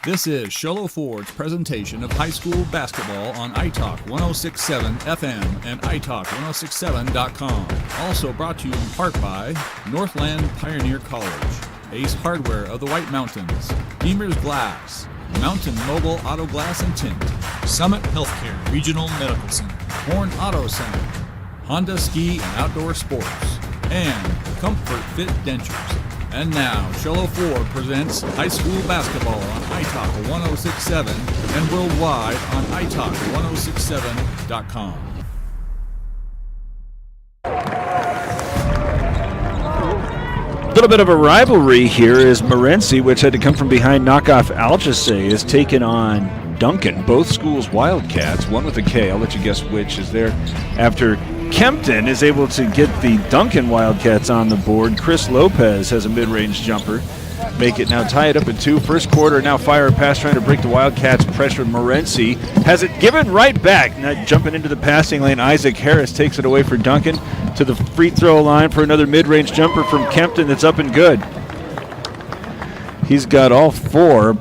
This is Sholo Ford's presentation of high school basketball on iTalk 106.7 FM and iTalk1067.com. Also brought to you in part by Northland Pioneer College, Ace Hardware of the White Mountains, Beamer's Glass, Mountain Mobile Auto Glass and Tint, Summit Healthcare Regional Medical Center, Horn Auto Center, Honda Ski and Outdoor Sports, and Comfort Fit Dentures. And now, Sholo Ford presents high school basketball on iTalk 106.7 and worldwide on iTalk1067.com. A little bit of a rivalry here as Morenci, which had to come from behind, knock off Alchese, is taken on DUNCAN. Both schools Wildcats, one with a K. I'll let you guess which is there. After Kempton is able to get the DUNCAN Wildcats on the board, Chris Lopez has a mid-range jumper. Make it now tie it up at 2. First quarter, now fire a pass trying to break the Wildcats' pressure. Morenci has it given right back. Now jumping into the passing lane, Isaac Harris takes it away for DUNCAN to the free throw line for another mid-range jumper from Kempton that's up and good. He's got all 4.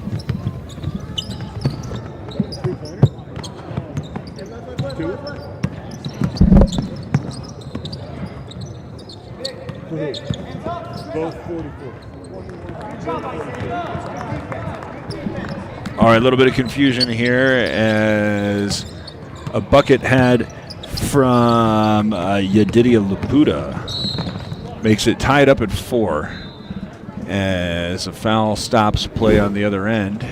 All right, a little bit of confusion here as a bucket had from Yedidia Laputa makes it tied up at 4 as a foul stops play on the other end,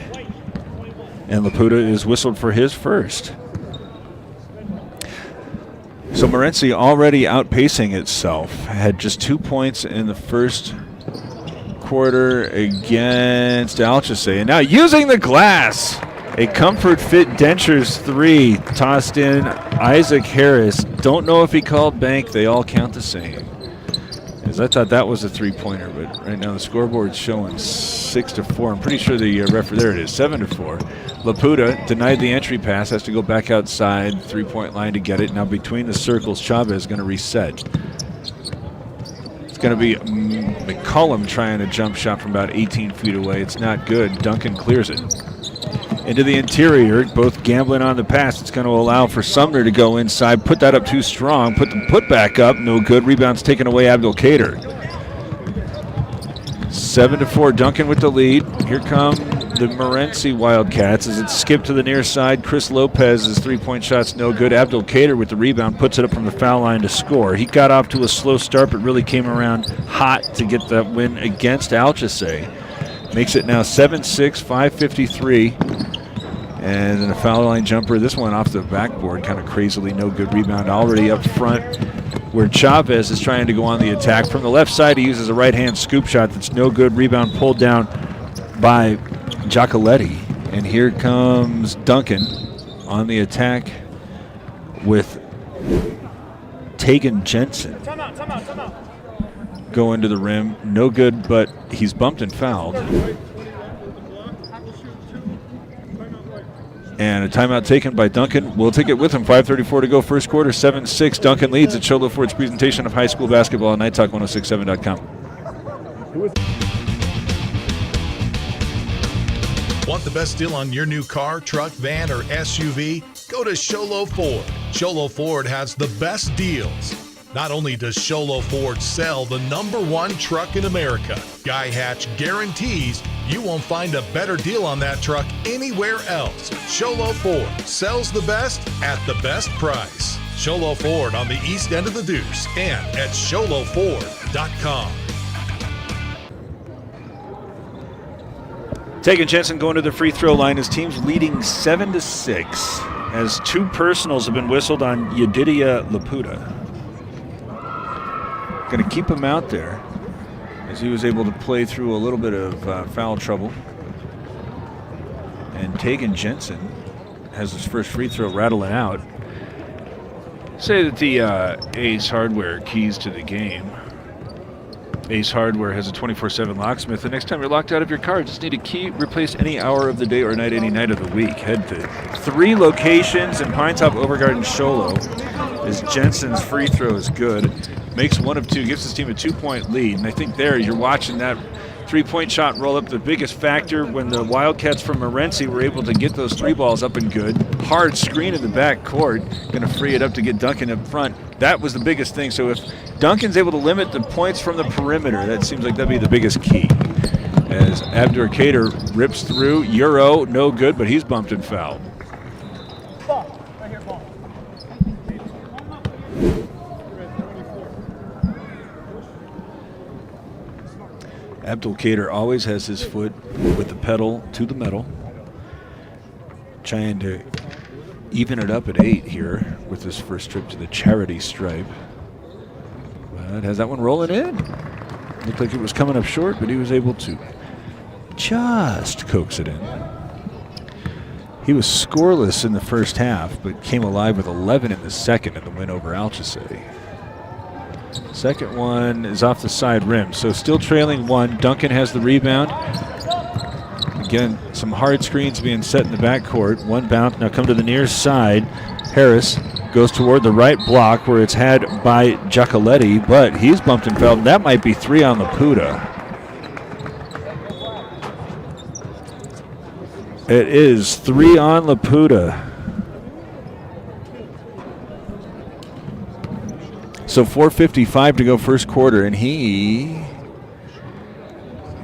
and Laputa is whistled for his first. So Morenci already outpacing itself, had just 2 points in the first quarter against Alchese, and now using the glass, a Comfort Fit Dentures 3 tossed in. Isaac Harris, don't know if he called bank, they all count the same. As I thought that was a 3-pointer, but right now the scoreboard's showing 6-4. I'm pretty sure the referee, there it is, 7-4. Laputa denied the entry pass, has to go back outside 3-point line to get it. Now between the circles, Chavez is going to reset. It's going to be McCullum trying a jump shot from about 18 feet away. It's not good. DUNCAN clears it. Into the interior, both gambling on the pass. It's going to allow for Sumner to go inside, put that up too strong, put the putback up, no good. Rebound's taken away, Abdelkader. 7-4, DUNCAN with the lead. Here come the Morenci Wildcats as it's skipped to the near side. Chris Lopez's 3-point shot's no good. Abdelkader with the rebound puts it up from the foul line to score. He got off to a slow start but really came around hot to get that win against Alchese. Makes it now 7-6, 5:53. And then a foul line jumper, this one off the backboard, kind of crazily, no good rebound. Already up front where Chavez is trying to go on the attack. From the left side, he uses a right-hand scoop shot that's no good. Rebound pulled down by Giacoletti. And here comes DUNCAN on the attack with Tegan Jensen. Going to the rim, no good, but he's bumped and fouled. And a timeout taken by DUNCAN. We'll take it with him. 5:34 to go, first quarter, 7-6. DUNCAN leads at Sholo Ford's presentation of high school basketball on iTalk1067.com. Want the best deal on your new car, truck, van, or SUV? Go to Sholo Ford. Sholo Ford has the best deals. Not only does Sholo Ford sell the #1 truck in America, Guy Hatch guarantees you won't find a better deal on that truck anywhere else. Sholo Ford sells the best at the best price. Sholo Ford on the east end of the Deuce and at SholoFord.com. Tegan Jensen going to the free throw line. His team's leading 7-6 as 2 personals have been whistled on Yedidia Laputa. Going to keep him out there as he was able to play through a little bit of foul trouble. And Tegan Jensen has his first free throw rattling out. Say that the Ace Hardware keys to the game. Ace Hardware has a 24/7 locksmith. The next time you're locked out of your car, just need a key, replace any hour of the day or night, any night of the week. Head to 3 locations in Pine Top, Overgarden, Sholo. As Jensen's free throw is good. Makes 1 of 2, gives his team a 2-point lead. And I think there you're watching that three-point shot roll-up, the biggest factor when the Wildcats from Morenci were able to get those three balls up and good. Hard screen in the back court, going to free it up to get Duncan up front. That was the biggest thing. So if Duncan's able to limit the points from the perimeter, that seems like that'd be the biggest key. As Abdur-Kader rips through, Euro, no good, but he's bumped and fouled. Abdur-Kader always has his foot with the pedal to the metal, trying to even it up at 8 here with his first trip to the charity stripe. But has that one rolling in? Looked like it was coming up short, but he was able to just coax it in. He was scoreless in the first half, but came alive with 11 in the second in the win over Alchese. Second one is off the side rim, so still trailing one. Duncan has the rebound. Again, some hard screens being set in the backcourt. One bounce, now come to the near side. Harris goes toward the right block where it's had by Giacoletti, but he's bumped and fouled. That might be 3 on Laputa. It is 3 on Laputa. So 4:55 to go first quarter, and he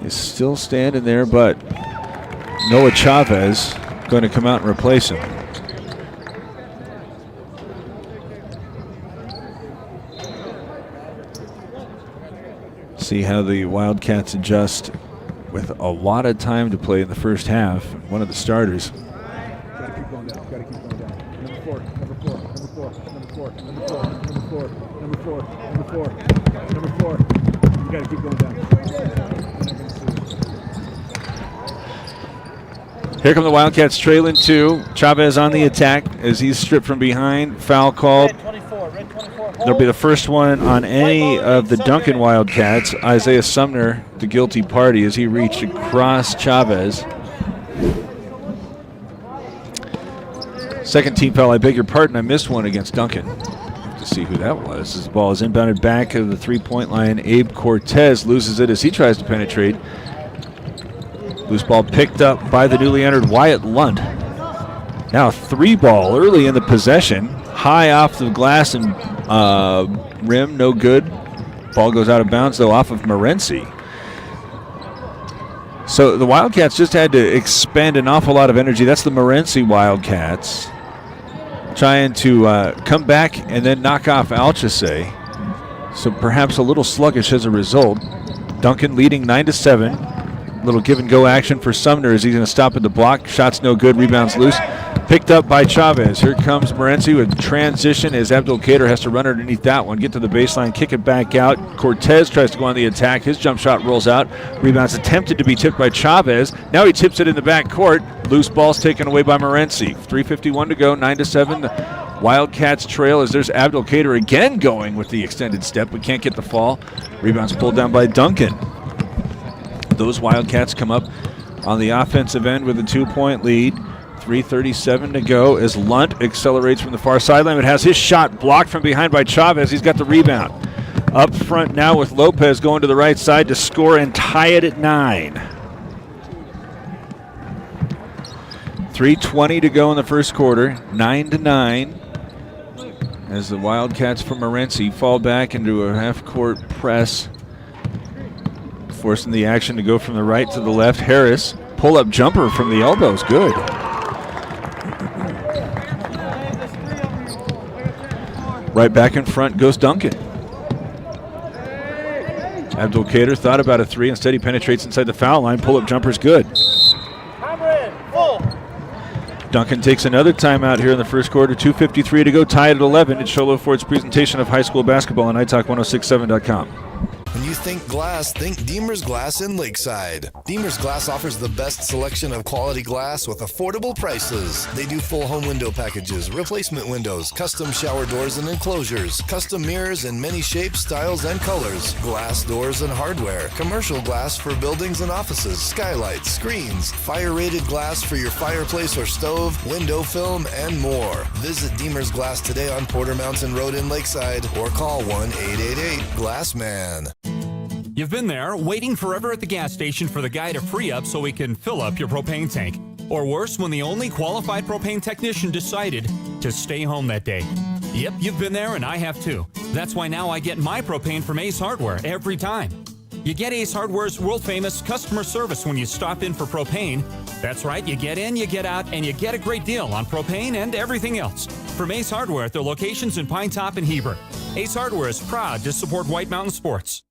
is still standing there, but Noah Chavez going to come out and replace him. See how the Wildcats adjust with a lot of time to play in the first half. One of the starters. Gotta keep going down. Gotta keep going down. Number four. Number four. Number four. Number four. Number four. Number four. Number four. Number four. Number four. You gotta keep going down. Here come the Wildcats trailing 2. Chavez on the attack as he's stripped from behind. Foul called. There'll be the first one on any of the Duncan Wildcats. Isaiah Sumner, the guilty party, as he reached across Chavez. Second team foul, I beg your pardon, I missed one against Duncan. Have to see who that was. As the ball is inbounded back of the three-point line. Abe Cortez loses it as he tries to penetrate. Loose ball picked up by the newly entered Wyatt Lunt. Now 3-ball early in the possession. High off the glass and rim, no good. Ball goes out of bounds, though, off of Morenci. So the Wildcats just had to expend an awful lot of energy. That's the Morenci Wildcats trying to come back and then knock off Alchese. So perhaps a little sluggish as a result. Duncan leading 9-7. Little give and go action for Sumner as he's going to stop at the block. Shot's no good, rebounds loose. Picked up by Chavez. Here comes Morenci with transition as Abdur-Kader has to run underneath that one. Get to the baseline, kick it back out. Cortez tries to go on the attack. His jump shot rolls out. Rebounds attempted to be tipped by Chavez. Now he tips it in the back court. Loose ball's taken away by Morenci. 3:51 to go, 9-7. The Wildcats trail as there's Abdur-Kader again going with the extended step, but can't get the fall. Rebounds pulled down by Duncan. Those Wildcats come up on the offensive end with a 2-point lead. 3:37 to go as Lunt accelerates from the far sideline, but has his shot blocked from behind by Chavez. He's got the rebound. Up front now with Lopez going to the right side to score and tie it at 9. 3:20 to go in the first quarter, 9-9. As the Wildcats from Morenci fall back into a half-court press, forcing the action to go from the right to the left. Harris, pull-up jumper from the elbows, good. Right back in front goes Duncan. Abdur-Kader thought about a 3. Instead, he penetrates inside the foul line. Pull-up jumper's good. Duncan takes another timeout here in the first quarter. 2:53 to go, tied at 11. It's Sholo Ford's presentation of high school basketball on iTalk1067.com. When you think glass, think Deemer's Glass in Lakeside. Deemer's Glass offers the best selection of quality glass with affordable prices. They do full home window packages, replacement windows, custom shower doors and enclosures, custom mirrors in many shapes, styles, and colors, glass doors and hardware, commercial glass for buildings and offices, skylights, screens, fire-rated glass for your fireplace or stove, window film, and more. Visit Deemer's Glass today on Porter Mountain Road in Lakeside or call 1-888-GLASSMAN. You've been there, waiting forever at the gas station for the guy to free up so he can fill up your propane tank. Or worse, when the only qualified propane technician decided to stay home that day. Yep, you've been there and I have too. That's why now I get my propane from Ace Hardware every time. You get Ace Hardware's world-famous customer service when you stop in for propane. That's right, you get in, you get out, and you get a great deal on propane and everything else. From Ace Hardware at their locations in Pine Top and Heber. Ace Hardware is proud to support White Mountain Sports.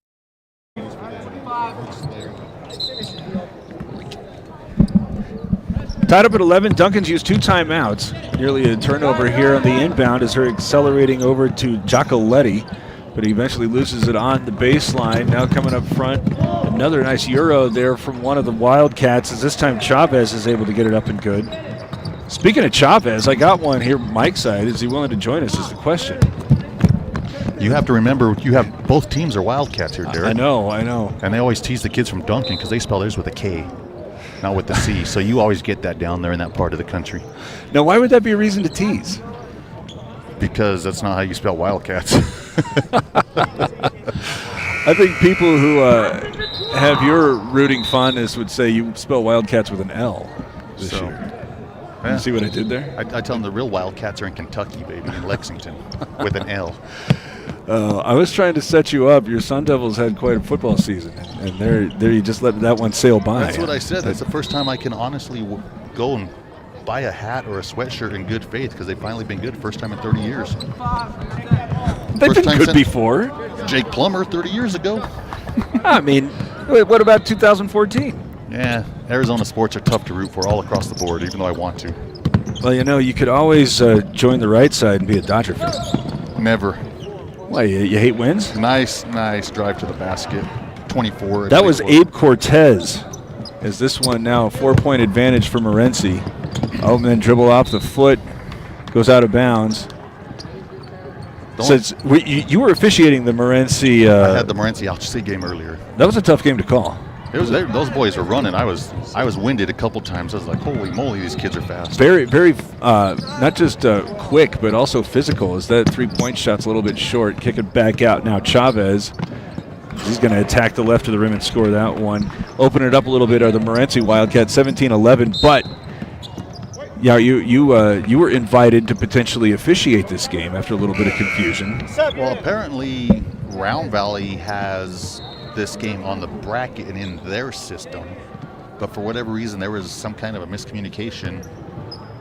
Tied up at 11, Duncan's used 2 timeouts. Nearly a turnover here on the inbound as they're accelerating over to Giacoletti, but he eventually loses it on the baseline. Now coming up front, another nice Euro there from one of the Wildcats, as this time Chavez is able to get it up and good. Speaking of Chavez, I got one here Mike's side. Is he willing to join us is the question. You have to remember, you have both teams are Wildcats here, Derek. I know. And they always tease the kids from Duncan because they spell theirs with a K, not with the C. So you always get that down there in that part of the country. Now, why would that be a reason to tease? Because that's not how you spell Wildcats. I think people who have your rooting fondness would say you spell Wildcats with an L this year. Yeah. You see what I did there? I tell them the real Wildcats are in Kentucky, baby, in Lexington, with an L. I was trying to set you up. Your Sun Devils had quite a football season, and there you just let that one sail by. That's what I said. That's the first time I can honestly go and buy a hat or a sweatshirt in good faith because they've finally been good. First time in 30 years. They've been good before. Jake Plummer 30 years ago. I mean, what about 2014? Yeah, Arizona sports are tough to root for all across the board, even though I want to. Well, you could always join the right side and be a Dodger fan. Never. Why, you hate wins? Nice drive to the basket. 24. That was Abe Cortez. Is this one now a 4-point advantage for Morenci? Oh, and then dribble off the foot, goes out of bounds. Says you were officiating the Morenci. I had the Morenci Alchese game earlier. That was a tough game to call. Those boys were running. I was winded a couple times. I was like, holy moly, these kids are fast. Very, very, not just quick, but also physical. As that 3-point shot's a little bit short. Kick it back out. Now Chavez, he's going to attack the left of the rim and score that one. Open it up a little bit are the Morenci Wildcats, 17-11. But yeah, you were invited to potentially officiate this game after a little bit of confusion. Well, apparently Round Valley has this game on the bracket and in their system, but for whatever reason there was some kind of a miscommunication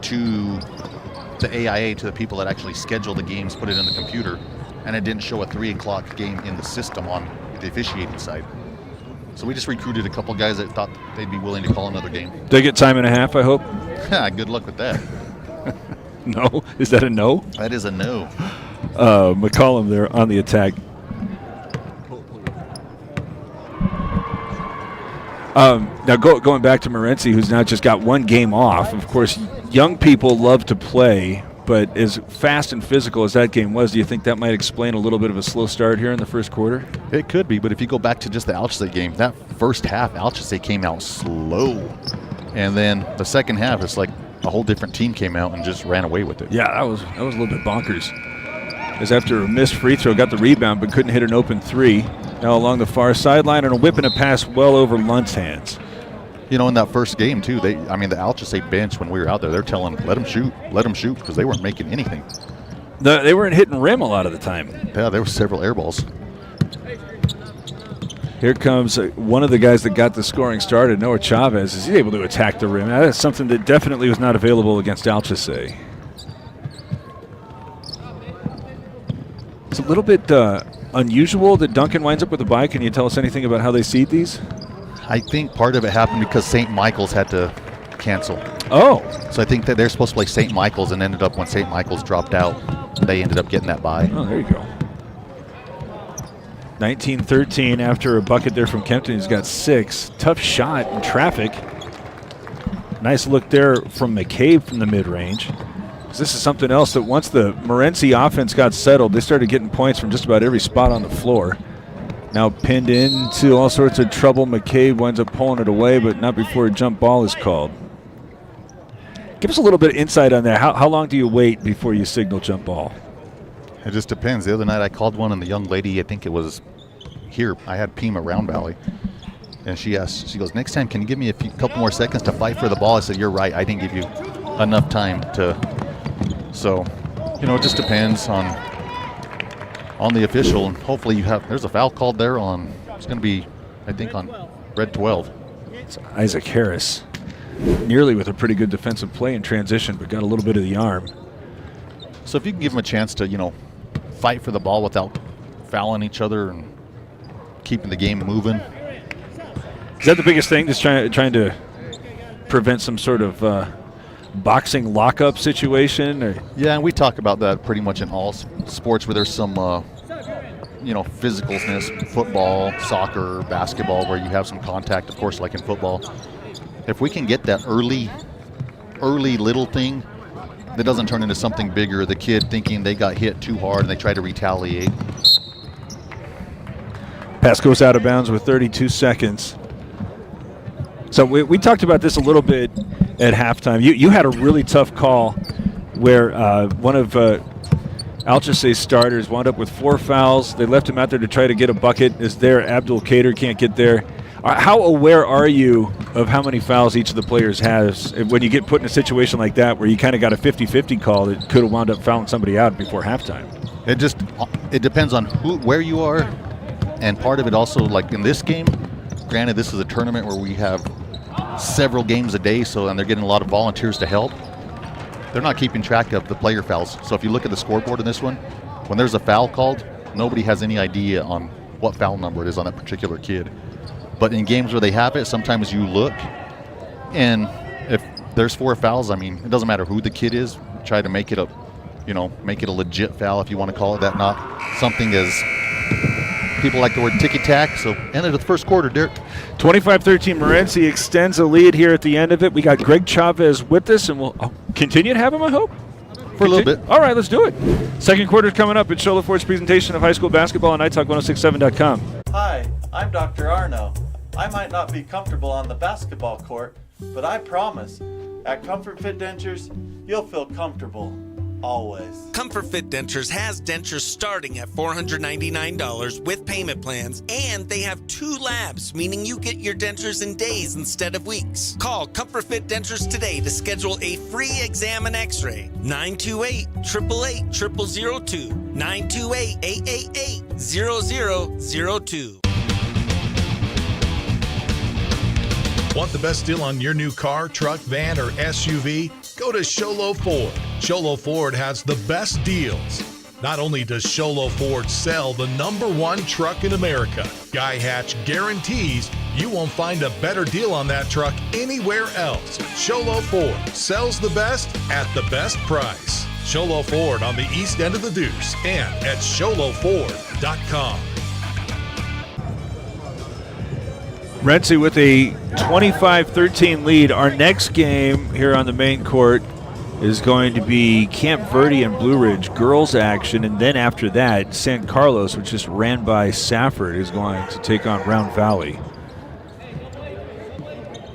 to the AIA, to the people that actually schedule the games, put it in the computer, and it didn't show a 3 o'clock game in the system on the officiating side. So we just recruited a couple guys that thought they'd be willing to call another game. They get time and a half, I hope. Good luck with that. No, is that a no? That is a no. McCollum there on the attack. Now going back to Morenci, who's now just got 1 game off. Of course, young people love to play, but as fast and physical as that game was, do you think that might explain a little bit of a slow start here in the first quarter? It could be, but if you go back to just the Alchese game, that first half, Alchese came out slow. And then the second half, it's like a whole different team came out and just ran away with it. Yeah, that was a little bit bonkers. As after a missed free throw, got the rebound, but couldn't hit an open 3. Now along the far sideline and a whip and a pass well over Lunt's hands. In that first game, too, the Alchese bench, when we were out there, they're telling, let them shoot, because they weren't making anything. They weren't hitting rim a lot of the time. Yeah, there were several air balls. Here comes one of the guys that got the scoring started, Noah Chavez. Is he able to attack the rim? Now, that's something that definitely was not available against Alchese. It's a little bit unusual that Duncan winds up with a bye. Can you tell us anything about how they seed these? I think part of it happened because St. Michael's had to cancel. Oh. So I think that they're supposed to play St. Michael's, and ended up when St. Michael's dropped out, they ended up getting that bye. Oh, there you go. 19-13 after a bucket there from Kempton. He's got 6. Tough shot in traffic. Nice look there from McCabe from the mid-range. This is something else that once the Morenci offense got settled, they started getting points from just about every spot on the floor. Now pinned into all sorts of trouble. McCabe winds up pulling it away, but not before a jump ball is called. Give us a little bit of insight on that. How long do you wait before you signal jump ball? It just depends. The other night I called one, and the young lady, I think it was here. I had Pima Round Valley. And she goes, next time, can you give me a couple more seconds to fight for the ball? I said, you're right. I didn't give you enough time to. So, it just depends on the official. And hopefully there's a foul called there it's going to be, I think, on red 12. It's Isaac Harris, nearly with a pretty good defensive play in transition, but got a little bit of the arm. So if you can give them a chance to, fight for the ball without fouling each other and keeping the game moving. Is that the biggest thing, just trying to prevent some sort of boxing lockup situation? Or? Yeah, and we talk about that pretty much in all sports where there's some, physicalness, football, soccer, basketball, where you have some contact, of course, like in football. If we can get that early little thing that doesn't turn into something bigger, the kid thinking they got hit too hard and they try to retaliate. Pass goes out of bounds with 32 seconds. So we talked about this a little bit at halftime. You had a really tough call where one of Alchesay's starters wound up with 4 fouls. They left him out there to try to get a bucket. Is there Abdul Kader can't get there. How aware are you of how many fouls each of the players has when you get put in a situation like that where you kind of got a 50-50 call that could have wound up fouling somebody out before halftime? It depends on where you are, and part of it also, like in this game, granted this is a tournament where we have several games a day, and they're getting a lot of volunteers to help. They're not keeping track of the player fouls. So if you look at the scoreboard in this one, when there's a foul called, nobody has any idea on what foul number it is on that particular kid. But in games where they have it, sometimes you look, and if there's 4 fouls, I mean, it doesn't matter who the kid is. Try to make it a legit foul, if you want to call it that, not something as people like the word ticky-tack. So end of the first quarter, Derek. 25-13, Morenci extends a lead here at the end of it. We got Greg Chavez with us, and we'll continue to have him, I hope. For a little bit. All right, let's do it. Second quarter is coming up. It's Shola Ford's presentation of high school basketball on iTalk1067.com. Hi, I'm Dr. Arno. I might not be comfortable on the basketball court, but I promise, at Comfort Fit Dentures, you'll feel comfortable. Always. Comfort Fit Dentures has dentures starting at $499 with payment plans, and they have 2 labs, meaning you get your dentures in days instead of weeks. Call Comfort Fit Dentures today to schedule a free exam and x-ray. 928-888-0002. 928-888-0002. Want the best deal on your new car, truck, van, or SUV? Go to Sholo Ford. Sholo Ford has the best deals. Not only does Sholo Ford sell the #1 truck in America, Guy Hatch guarantees you won't find a better deal on that truck anywhere else. Sholo Ford sells the best at the best price. Sholo Ford on the east end of the Deuce and at sholoford.com. Morenci with a 25-13 lead. Our next game here on the main court is going to be Camp Verde and Blue Ridge girls action, and then after that, San Carlos, which just ran by Safford, is going to take on Round Valley.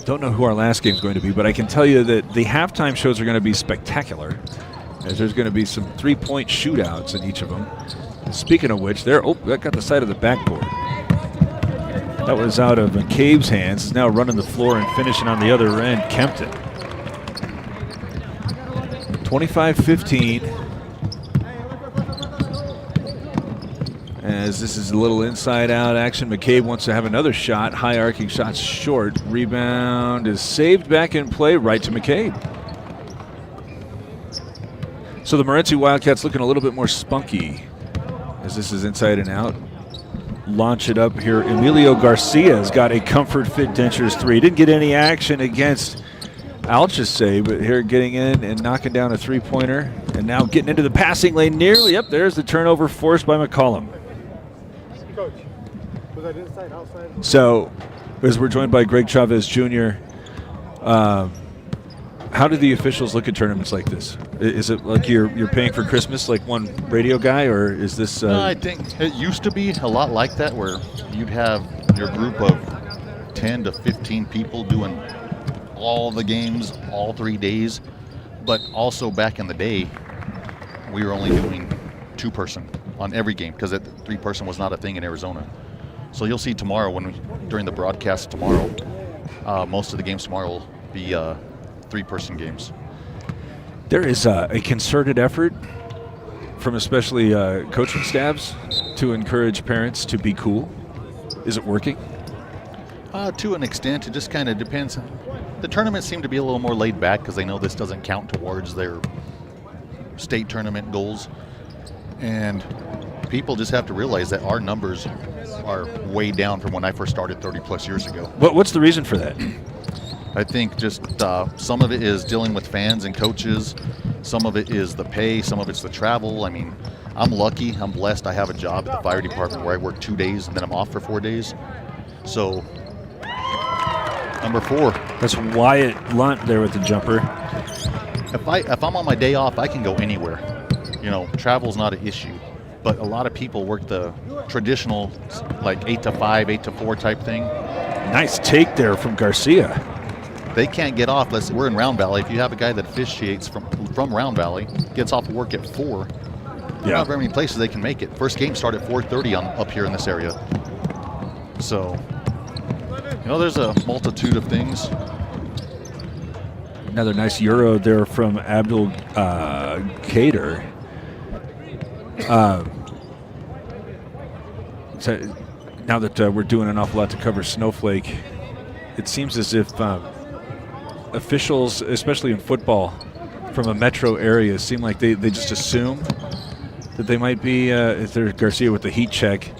Don't know who our last game is going to be, but I can tell you that the halftime shows are going to be spectacular, as there's going to be some three-point shootouts in each of them. Speaking of which, that got the side of the backboard. That was out of McCabe's hands. He's now running the floor and finishing on the other end, Kempton. 25-15. As this is a little inside-out action, McCabe wants to have another shot. High arcing shot's short. Rebound is saved back in play, right to McCabe. So the Morenci Wildcats looking a little bit more spunky as this is inside and out. Launch it up here. Emilio Garcia's got a Comfort Fit Dentures 3. Didn't get any action against Alchesay, but here getting in and knocking down a three-pointer. And now getting into the passing lane nearly. Up there's the turnover forced by McCollum. Coach, was that inside, outside? So, as we're joined by Greg Chavez Jr., how do the officials look at tournaments like this? Is it like you're paying for Christmas like one radio guy, or is this... No, I think it used to be a lot like that, where you'd have your group of 10 to 15 people doing all the games all 3 days. But also back in the day, we were only doing 2-person on every game, because 3-person was not a thing in Arizona. So you'll see tomorrow during the broadcast tomorrow, most of the games tomorrow will be 3-person games. There is a concerted effort from especially coaching staffs to encourage parents to be cool. Is it working? To an extent, it just kind of depends. The tournaments seem to be a little more laid back because they know this doesn't count towards their state tournament goals. And people just have to realize that our numbers are way down from when I first started 30 plus years ago. What's the reason for that? I think just some of it is dealing with fans and coaches. Some of it is the pay. Some of it's the travel. I mean, I'm lucky. I'm blessed. I have a job at the fire department where I work 2 days and then I'm off for 4 days. So, number 4. That's Wyatt Lunt there with the jumper. If I'm on my day off, I can go anywhere. You know, travel's not an issue. But a lot of people work the traditional, like 8 to 5, 8 to 4 type thing. Nice take there from Garcia. They can't get off. We're in Round Valley. If you have a guy that officiates from Round Valley, gets off work at 4, not very many places they can make it. First game start at 4:30 up here in this area. So, you know, there's a multitude of things. Another nice Euro there from Abdul Kader. So now that we're doing an awful lot to cover Snowflake, it seems as if officials, especially in football, from a metro area, seem like they just assume that they might be, if there's Garcia with the heat check,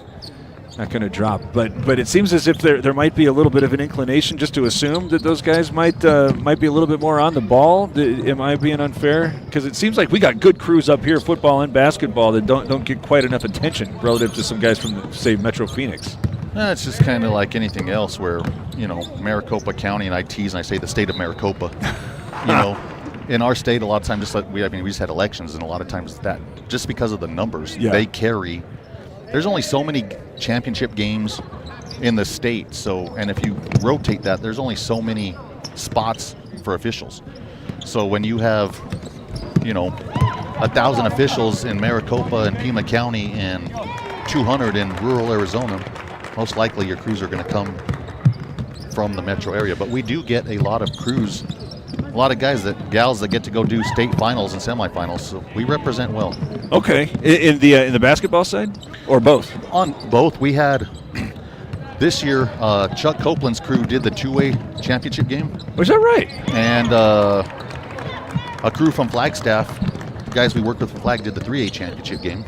not going to drop. But it seems as if there might be a little bit of an inclination just to assume that those guys might be a little bit more on the ball. Am I being unfair? Because it seems like we got good crews up here, football and basketball, that don't get quite enough attention relative to some guys from, say, Metro Phoenix. It's just kind of like anything else where, you know, Maricopa County, and I tease and I say the state of Maricopa. You know, in our state, a lot of times, just like we just had elections, and a lot of times that, just because of the numbers, they carry. There's only so many championship games in the state, so, and if you rotate that, there's only so many spots for officials. So when you have, you know, 1,000 officials in Maricopa and Pima County and 200 in rural Arizona, most likely your crews are going to come from the metro area. But we do get a lot of crews, a lot of gals that get to go do state finals and semifinals. So we represent well. Okay, in the basketball side, or both? On both. We had this year. Chuck Copeland's crew did the 2A championship game. Was that right? And a crew from Flagstaff, guys we work with from Flag, did the 3A championship game.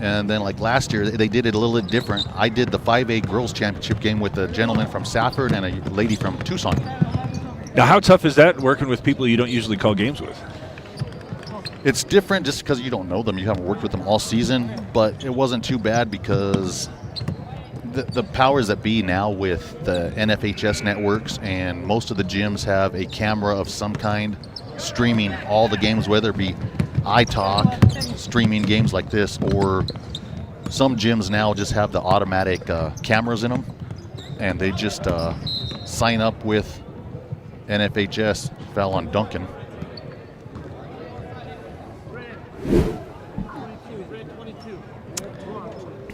And then, like last year, they did it a little bit different. I did the 5A girls championship game with a gentleman from Safford and a lady from Tucson. Now, how tough is that working with people you don't usually call games with? It's different just because you don't know them. You haven't worked with them all season, but it wasn't too bad because the powers that be now with the NFHS networks, and most of the gyms have a camera of some kind streaming all the games, whether it be iTalk, streaming games like this, or some gyms now just have the automatic cameras in them, and they just sign up with NFHS. Foul on Duncan.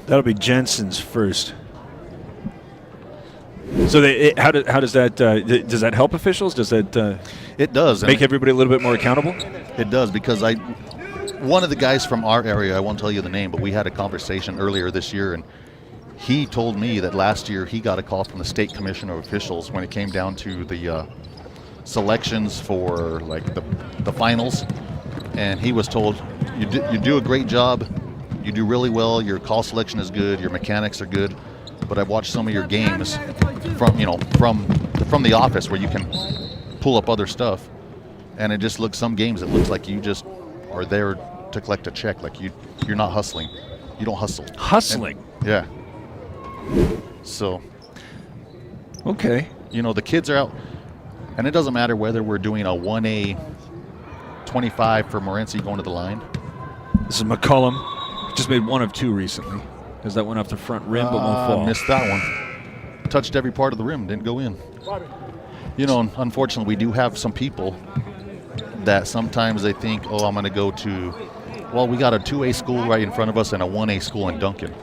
That'll be Jensen's first. So how does that help officials? Does that it does make everybody a little bit more accountable? It does, because one of the guys from our area, I won't tell you the name, but we had a conversation earlier this year, and he told me that last year he got a call from the state commissioner of officials when it came down to the selections for like the finals, and he was told, you do a great job, you do really well, your call selection is good, your mechanics are good, but I've watched some of your games from the office where you can pull up other stuff, and it just looks, some games it looks like you just are there to collect a check, like you're not hustling. You don't hustle. Hustling? Yeah. So. Okay. You know, the kids are out, and it doesn't matter whether we're doing a 1A 25 for Morenci going to the line. This is McCullum. Just made one of two recently. Has that one off the front rim, but won't fall. Missed that one. Touched every part of the rim, didn't go in. You know, unfortunately, we do have some people that sometimes they think, oh, I'm going to go to, well, we got a 2A school right in front of us and a 1A school in Duncan.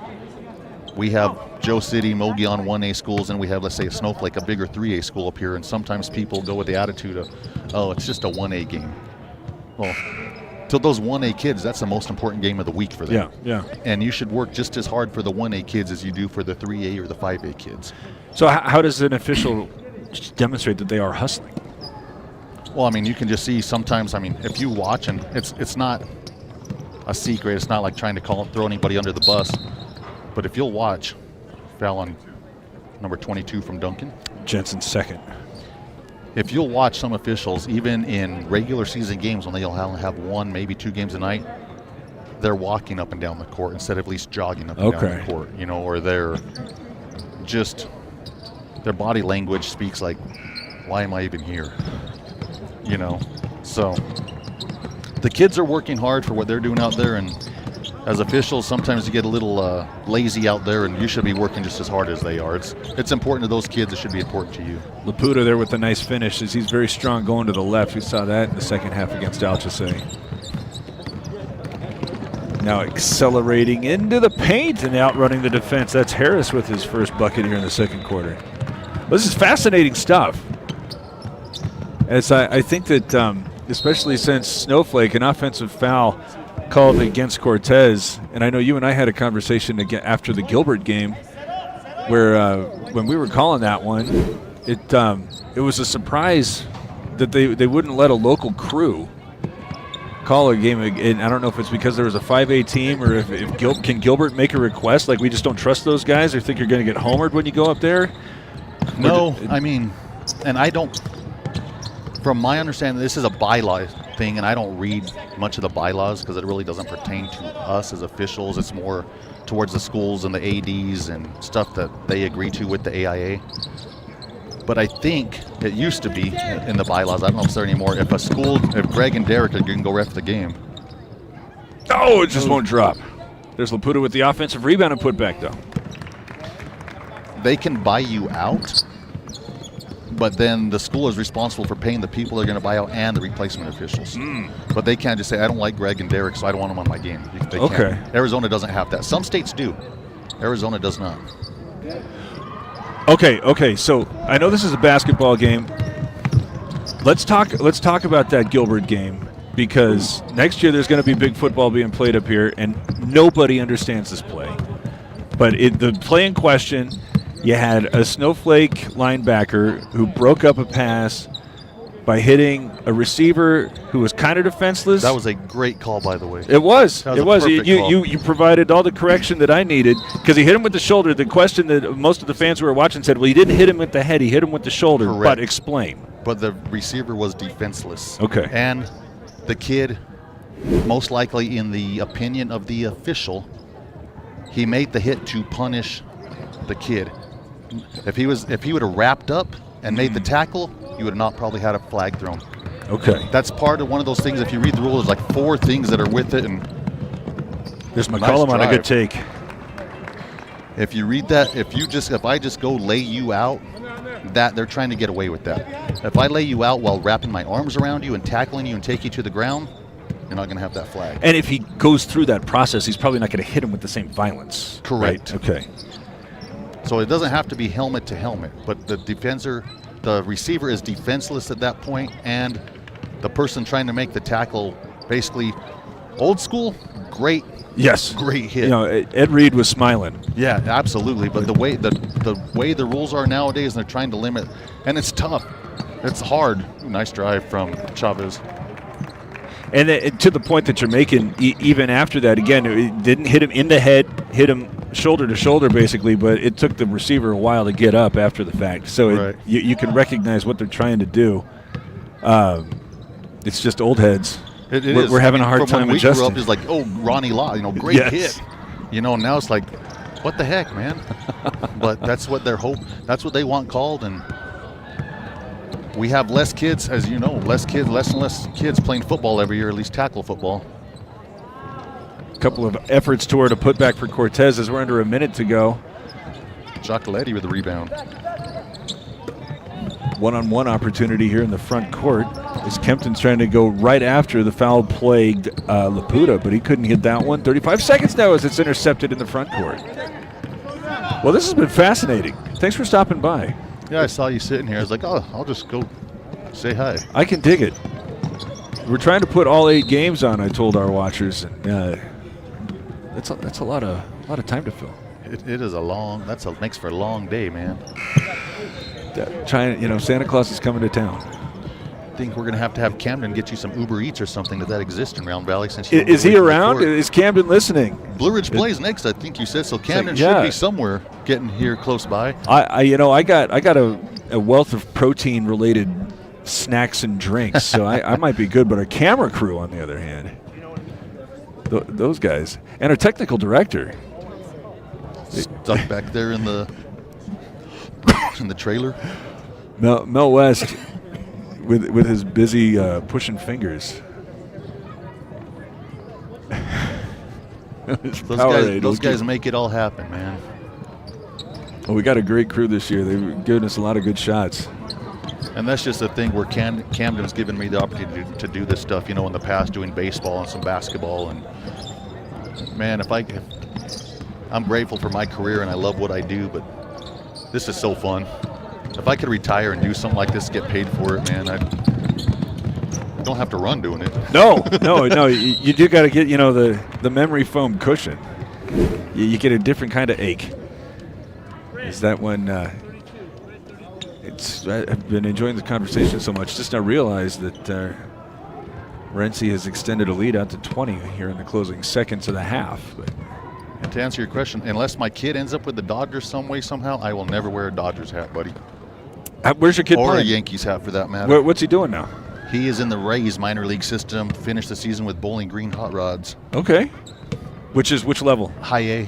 we have Joe City, Mogollon 1A schools, and we have, let's say, a Snowflake, a bigger 3A school up here, and sometimes people go with the attitude of, oh, it's just a 1A game. Well, to those 1A kids, that's the most important game of the week for them. Yeah. And you should work just as hard for the 1A kids as you do for the 3A or the 5A kids. So how does an official demonstrate that they are hustling? Well, I mean, you can just see sometimes, I mean, if you watch, and it's not a secret, it's not like trying to throw anybody under the bus, but if you'll watch, foul on number 22 from Duncan. Jensen's second. If you'll watch some officials, even in regular season games when they'll have 1, maybe 2 games a night, they're walking up and down the court instead of at least jogging up and down the court, you know, or they're just, their body language speaks like, why am I even here? You know, so the kids are working hard for what they're doing out there, and as officials, sometimes you get a little lazy out there, and you should be working just as hard as they are. It's important to those kids. It should be important to you. Laputa there with a nice finish, as he's very strong going to the left. We saw that in the second half against Alchese. Now accelerating into the paint and outrunning the defense. That's Harris with his first bucket here in the second quarter. This is fascinating stuff. As I think that, especially since Snowflake, an offensive foul called against Cortez, and I know you and I had a conversation again after the Gilbert game where when we were calling that one, it was a surprise that they wouldn't let a local crew call a game. And I don't know if it's because there was a 5A team or if can Gilbert make a request, like we just don't trust those guys or think you're going to get homered when you go up there? No, I mean, and I don't, from my understanding, this is a bylaw thing, and I don't read much of the bylaws because it really doesn't pertain to us as officials. It's more towards the schools and the ADs and stuff that they agree to with the AIA. But I think it used to be in the bylaws, I don't know if it's there anymore, if Greg and Derek are going to go ref the game. Oh, it just won't drop. There's Laputa with the offensive rebound and put back, though. They can buy you out, but then the school is responsible for paying the people they're going to buy out and the replacement officials. But they can't just say, I don't like Greg and Derek, so I don't want them on my game. They can't. Arizona doesn't have that. Some states do. Arizona does not. Okay. So I know this is a basketball game. Let's talk about that Gilbert game, because next year there's going to be big football being played up here, and nobody understands this play. But the play in question, you had a Snowflake linebacker who broke up a pass by hitting a receiver who was kind of defenseless. That was a great call, by the way. It was. That was a perfect call. You provided all the correction that I needed because he hit him with the shoulder. The question that most of the fans who were watching said, well, he didn't hit him with the head. He hit him with the shoulder. Correct. But explain. But the receiver was defenseless. Okay. And the kid, most likely in the opinion of the official, he made the hit to punish the kid. If he would have wrapped up and made the tackle, you would have not probably had a flag thrown. Okay. That's part of one of those things. If you read the rules, there's like 4 things that are with it, and there's McCollum on a good take. If you read that, if I just go lay you out, that they're trying to get away with that. If I lay you out while wrapping my arms around you and tackling you and take you to the ground, you're not going to have that flag. And if he goes through that process, he's probably not going to hit him with the same violence. Correct. Right? Okay. So it doesn't have to be helmet to helmet, but the receiver is defenseless at that point, and the person trying to make the tackle, basically, old school, great. Yes. Great hit. You know, Ed Reed was smiling. Yeah, absolutely. But the way the rules are nowadays, and they're trying to limit, and it's tough. It's hard. Nice drive from Chavez. And to the point that you're making, even after that, again, it didn't hit him in the head, hit him shoulder to shoulder, basically, but it took the receiver a while to get up after the fact. So right. You can recognize what they're trying to do. It's just old heads. We're having a hard time adjusting. When we grew up, it's like, oh, Ronnie Law, great hit. Now it's like, what the heck, man? But that's what that's what they want called, and we have less kids, as you know, less and less kids playing football every year, at least tackle football. A couple of efforts toward a putback for Cortez as we're under a minute to go. Giacoletti with the rebound. One-on-one opportunity here in the front court as Kempton's trying to go right after the foul-plagued Laputa, but he couldn't hit that one. 35 seconds now as it's intercepted in the front court. Well, this has been fascinating. Thanks for stopping by. Yeah, I saw you sitting here. I was like, oh, I'll just go say hi. I can dig it. We're trying to put all 8 games on, I told our watchers. And, that's a lot of time to fill. It is makes for a long day, man. Santa Claus is coming to town. I think we're going to have Camden get you some Uber Eats or something. Does that exist in Round Valley? Since Is he around? Is Camden listening? Blue Ridge plays next, I think you said. So Camden should be somewhere getting here close by. I got a wealth of protein-related snacks and drinks, so I might be good. But our camera crew, on the other hand, those guys, and our technical director, stuck back there in the trailer. Mel West. With his busy pushing fingers. Those guys make it all happen, man. Well, we got a great crew this year. They've given us a lot of good shots. And that's just the thing where Camden's given me the opportunity to do this stuff, in the past, doing baseball and some basketball. And, man, I'm grateful for my career and I love what I do, but this is so fun. If I could retire and do something like this, get paid for it, man, I don't have to run doing it. No. You do got to get, the memory foam cushion. You get a different kind of ache. Is that when I've been enjoying the conversation so much. Just now realized that Morenci has extended a lead out to 20 here in the closing seconds of the half. But and to answer your question, unless my kid ends up with the Dodgers some way, somehow, I will never wear a Dodgers hat, buddy. Where's your kid or playing? A Yankees hat, for that matter. What's he doing now? He is in the Rays minor league system. Finished the season with Bowling Green Hot Rods. Okay. Which level? High A.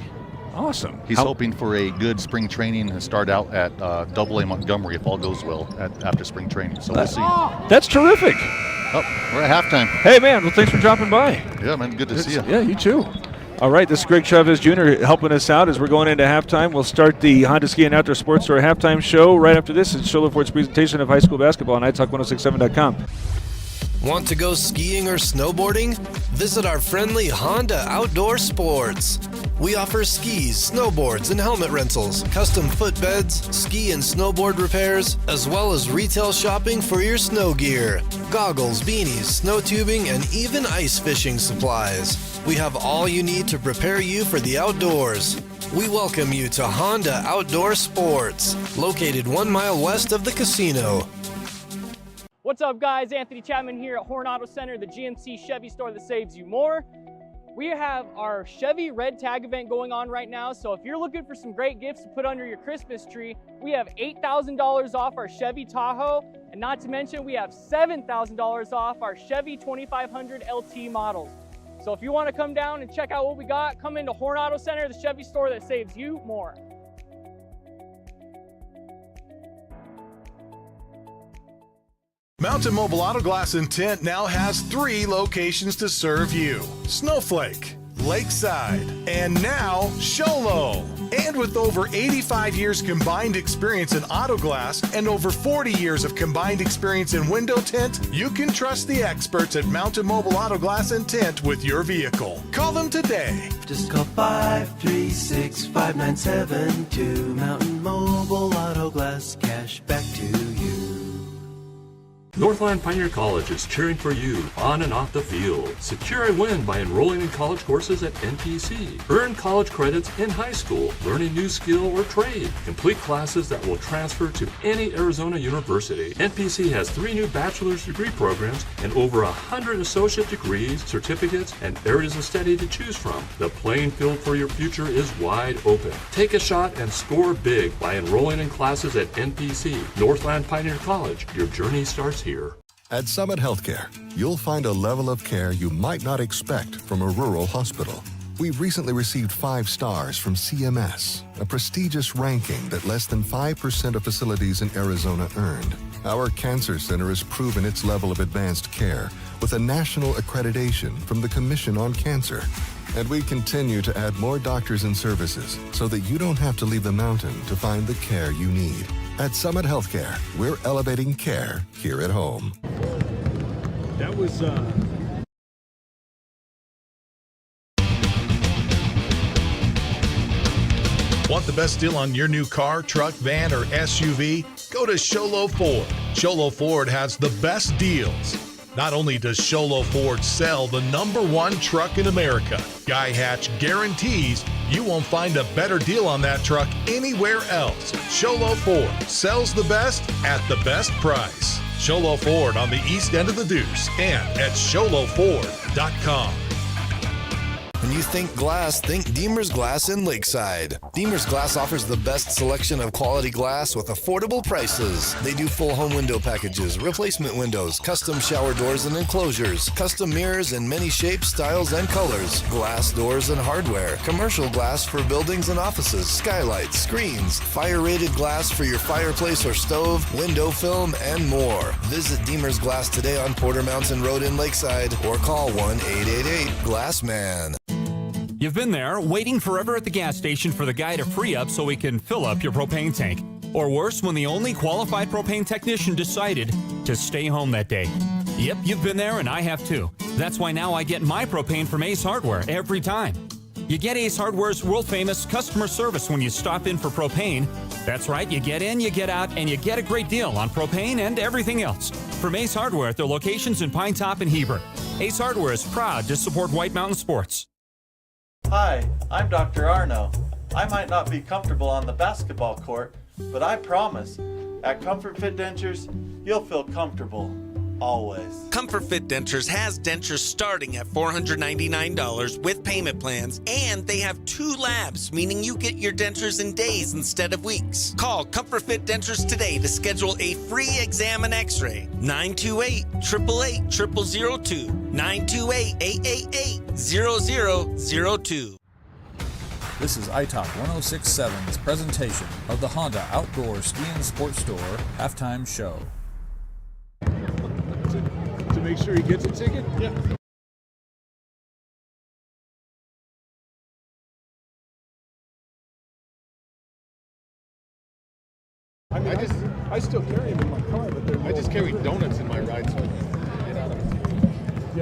Awesome. He's hoping for a good spring training and start out at Double A Montgomery if all goes well after spring training. So we'll see. That's terrific. Oh, we're at halftime. Hey, man. Well, thanks for dropping by. Yeah, man. Good to see you. Yeah, you too. All right, this is Greg Chavez Jr. helping us out as we're going into halftime. We'll start the Honda Ski and Outdoor Sports Store halftime show right after this. It's Show Ford's presentation of high school basketball on iTalk1067.com. Want to go skiing or snowboarding? Visit our friendly Honda Outdoor Sports. We offer skis, snowboards, and helmet rentals, custom footbeds, ski and snowboard repairs, as well as retail shopping for your snow gear, goggles, beanies, snow tubing, and even ice fishing supplies. We have all you need to prepare you for the outdoors. We welcome you to Honda Outdoor Sports, located 1 mile west of the casino. What's up, guys? Anthony Chapman here at Horn Auto Center, the GMC Chevy store that saves you more. We have our Chevy Red Tag event going on right now, so if you're looking for some great gifts to put under your Christmas tree, we have $8,000 off our Chevy Tahoe, and not to mention we have $7,000 off our Chevy 2500 LT models. So if you want to come down and check out what we got, come into Horn Auto Center, the Chevy store that saves you more. Mountain Mobile Auto Glass and Tint now has 3 locations to serve you: Snowflake, Lakeside, and now Sholo. And with over 85 years combined experience in auto glass and over 40 years of combined experience in window tint, you can trust the experts at Mountain Mobile Auto Glass and Tint with your vehicle. Call them today. Just call 536-5972. Mountain Mobile Auto Glass, cash back to you. Northland Pioneer College is cheering for you on and off the field. Secure a win by enrolling in college courses at NPC. Earn college credits in high school, learn a new skill or trade. Complete classes that will transfer to any Arizona university. NPC has 3 new bachelor's degree programs and over 100 associate degrees, certificates, and areas of study to choose from. The playing field for your future is wide open. Take a shot and score big by enrolling in classes at NPC. Northland Pioneer College. Your journey starts here. At Summit Healthcare, you'll find a level of care you might not expect from a rural hospital. We've recently received 5 stars from CMS, a prestigious ranking that less than 5% of facilities in Arizona earned. Our cancer center has proven its level of advanced care with a national accreditation from the Commission on Cancer. And we continue to add more doctors and services so that you don't have to leave the mountain to find the care you need. At Summit Healthcare, we're elevating care here at home. That was Want the best deal on your new car, truck, van, or SUV? Go to Sholo Ford. Sholo Ford has the best deals. Not only does Sholo Ford sell the #1 truck in America, Guy Hatch guarantees you won't find a better deal on that truck anywhere else. Sholo Ford sells the best at the best price. Sholo Ford on the east end of the Deuce and at sholoford.com. When you think glass, think Deemer's Glass in Lakeside. Deemer's Glass offers the best selection of quality glass with affordable prices. They do full home window packages, replacement windows, custom shower doors and enclosures, custom mirrors in many shapes, styles, and colors, glass doors and hardware, commercial glass for buildings and offices, skylights, screens, fire-rated glass for your fireplace or stove, window film, and more. Visit Deemer's Glass today on Porter Mountain Road in Lakeside or call 1-888-GLASSMAN. You've been there, waiting forever at the gas station for the guy to free up so he can fill up your propane tank. Or worse, when the only qualified propane technician decided to stay home that day. Yep, you've been there and I have too. That's why now I get my propane from Ace Hardware every time. You get Ace Hardware's world-famous customer service when you stop in for propane. That's right, you get in, you get out, and you get a great deal on propane and everything else. From Ace Hardware at their locations in Pine Top and Heber. Ace Hardware is proud to support White Mountain Sports. Hi, I'm Dr. Arno. I might not be comfortable on the basketball court, but I promise, at Comfort Fit Dentures, you'll feel comfortable, always. Comfort Fit Dentures has dentures starting at $499 with payment plans, and they have 2 labs, meaning you get your dentures in days instead of weeks. Call Comfort Fit Dentures today to schedule a free exam and x-ray. 928-888-0002. 928-888-0002. This is iTalk 106.7's presentation of the Honda Outdoor Ski and Sports Store halftime show. To make sure he gets a ticket? Yeah. I mean, I still carry them in my car, but I just carry donuts in my ride, so I can get out of it.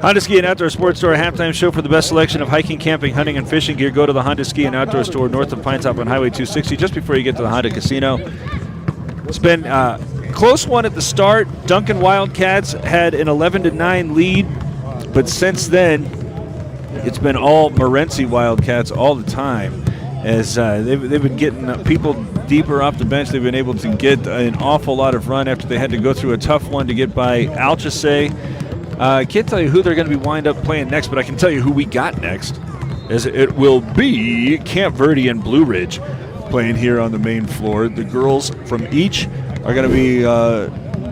Honda Ski and Outdoor Sports Store halftime show for the best selection of hiking, camping, hunting, and fishing gear. Go to the Honda Ski and Outdoor Store north of Pine Top on Highway 260, just before you get to the Honda Casino. It's been a close one at the start. Duncan Wildcats had an 11-9 lead, but since then, it's been all Morenci Wildcats all the time. As they've been getting people deeper off the bench, they've been able to get an awful lot of run after they had to go through a tough one to get by Alchese. I can't tell you who they're going to be wind up playing next, but I can tell you who we got next, as it will be Camp Verde and Blue Ridge playing here on the main floor. The girls from each are going to be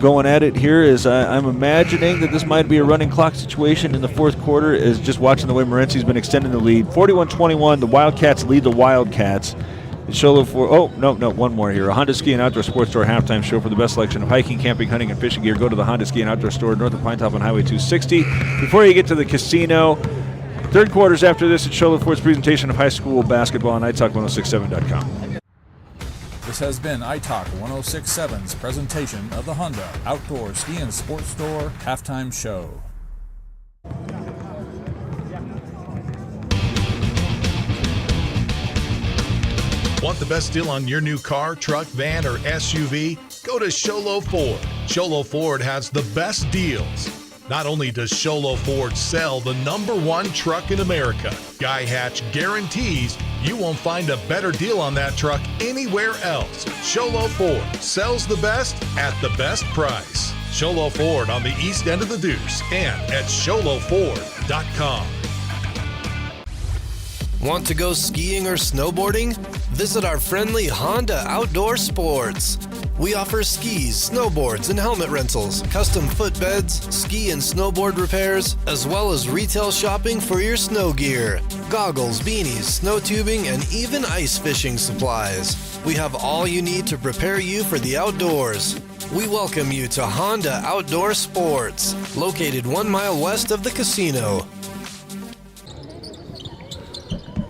going at it here, as I'm imagining that this might be a running clock situation in the fourth quarter, is just watching the way Morenci's been extending the lead. 41-21, the Wildcats lead the Wildcats. Sholo for one more here. A Honda Ski and Outdoor Sports Store halftime show for the best selection of hiking, camping, hunting, and fishing gear. Go to the Honda Ski and Outdoor Store north of Pine Top on Highway 260. Before you get to the casino, third quarters after this, it's Sholo Ford's presentation of high school basketball on iTalk1067.com. This has been iTalk 106.7's presentation of the Honda Outdoor Ski and Sports Store halftime show. Want the best deal on your new car, truck, van, or SUV? Go to Sholo Ford. Sholo Ford has the best deals. Not only does Sholo Ford sell the #1 truck in America, Guy Hatch guarantees you won't find a better deal on that truck anywhere else. Sholo Ford sells the best at the best price. Sholo Ford on the east end of the Deuce and at sholoford.com. Want to go skiing or snowboarding? Visit our friendly Honda Outdoor Sports. We offer skis, snowboards, and helmet rentals, custom footbeds, ski and snowboard repairs, as well as retail shopping for your snow gear, goggles, beanies, snow tubing, and even ice fishing supplies. We have all you need to prepare you for the outdoors. We welcome you to Honda Outdoor Sports, located 1 mile west of the casino.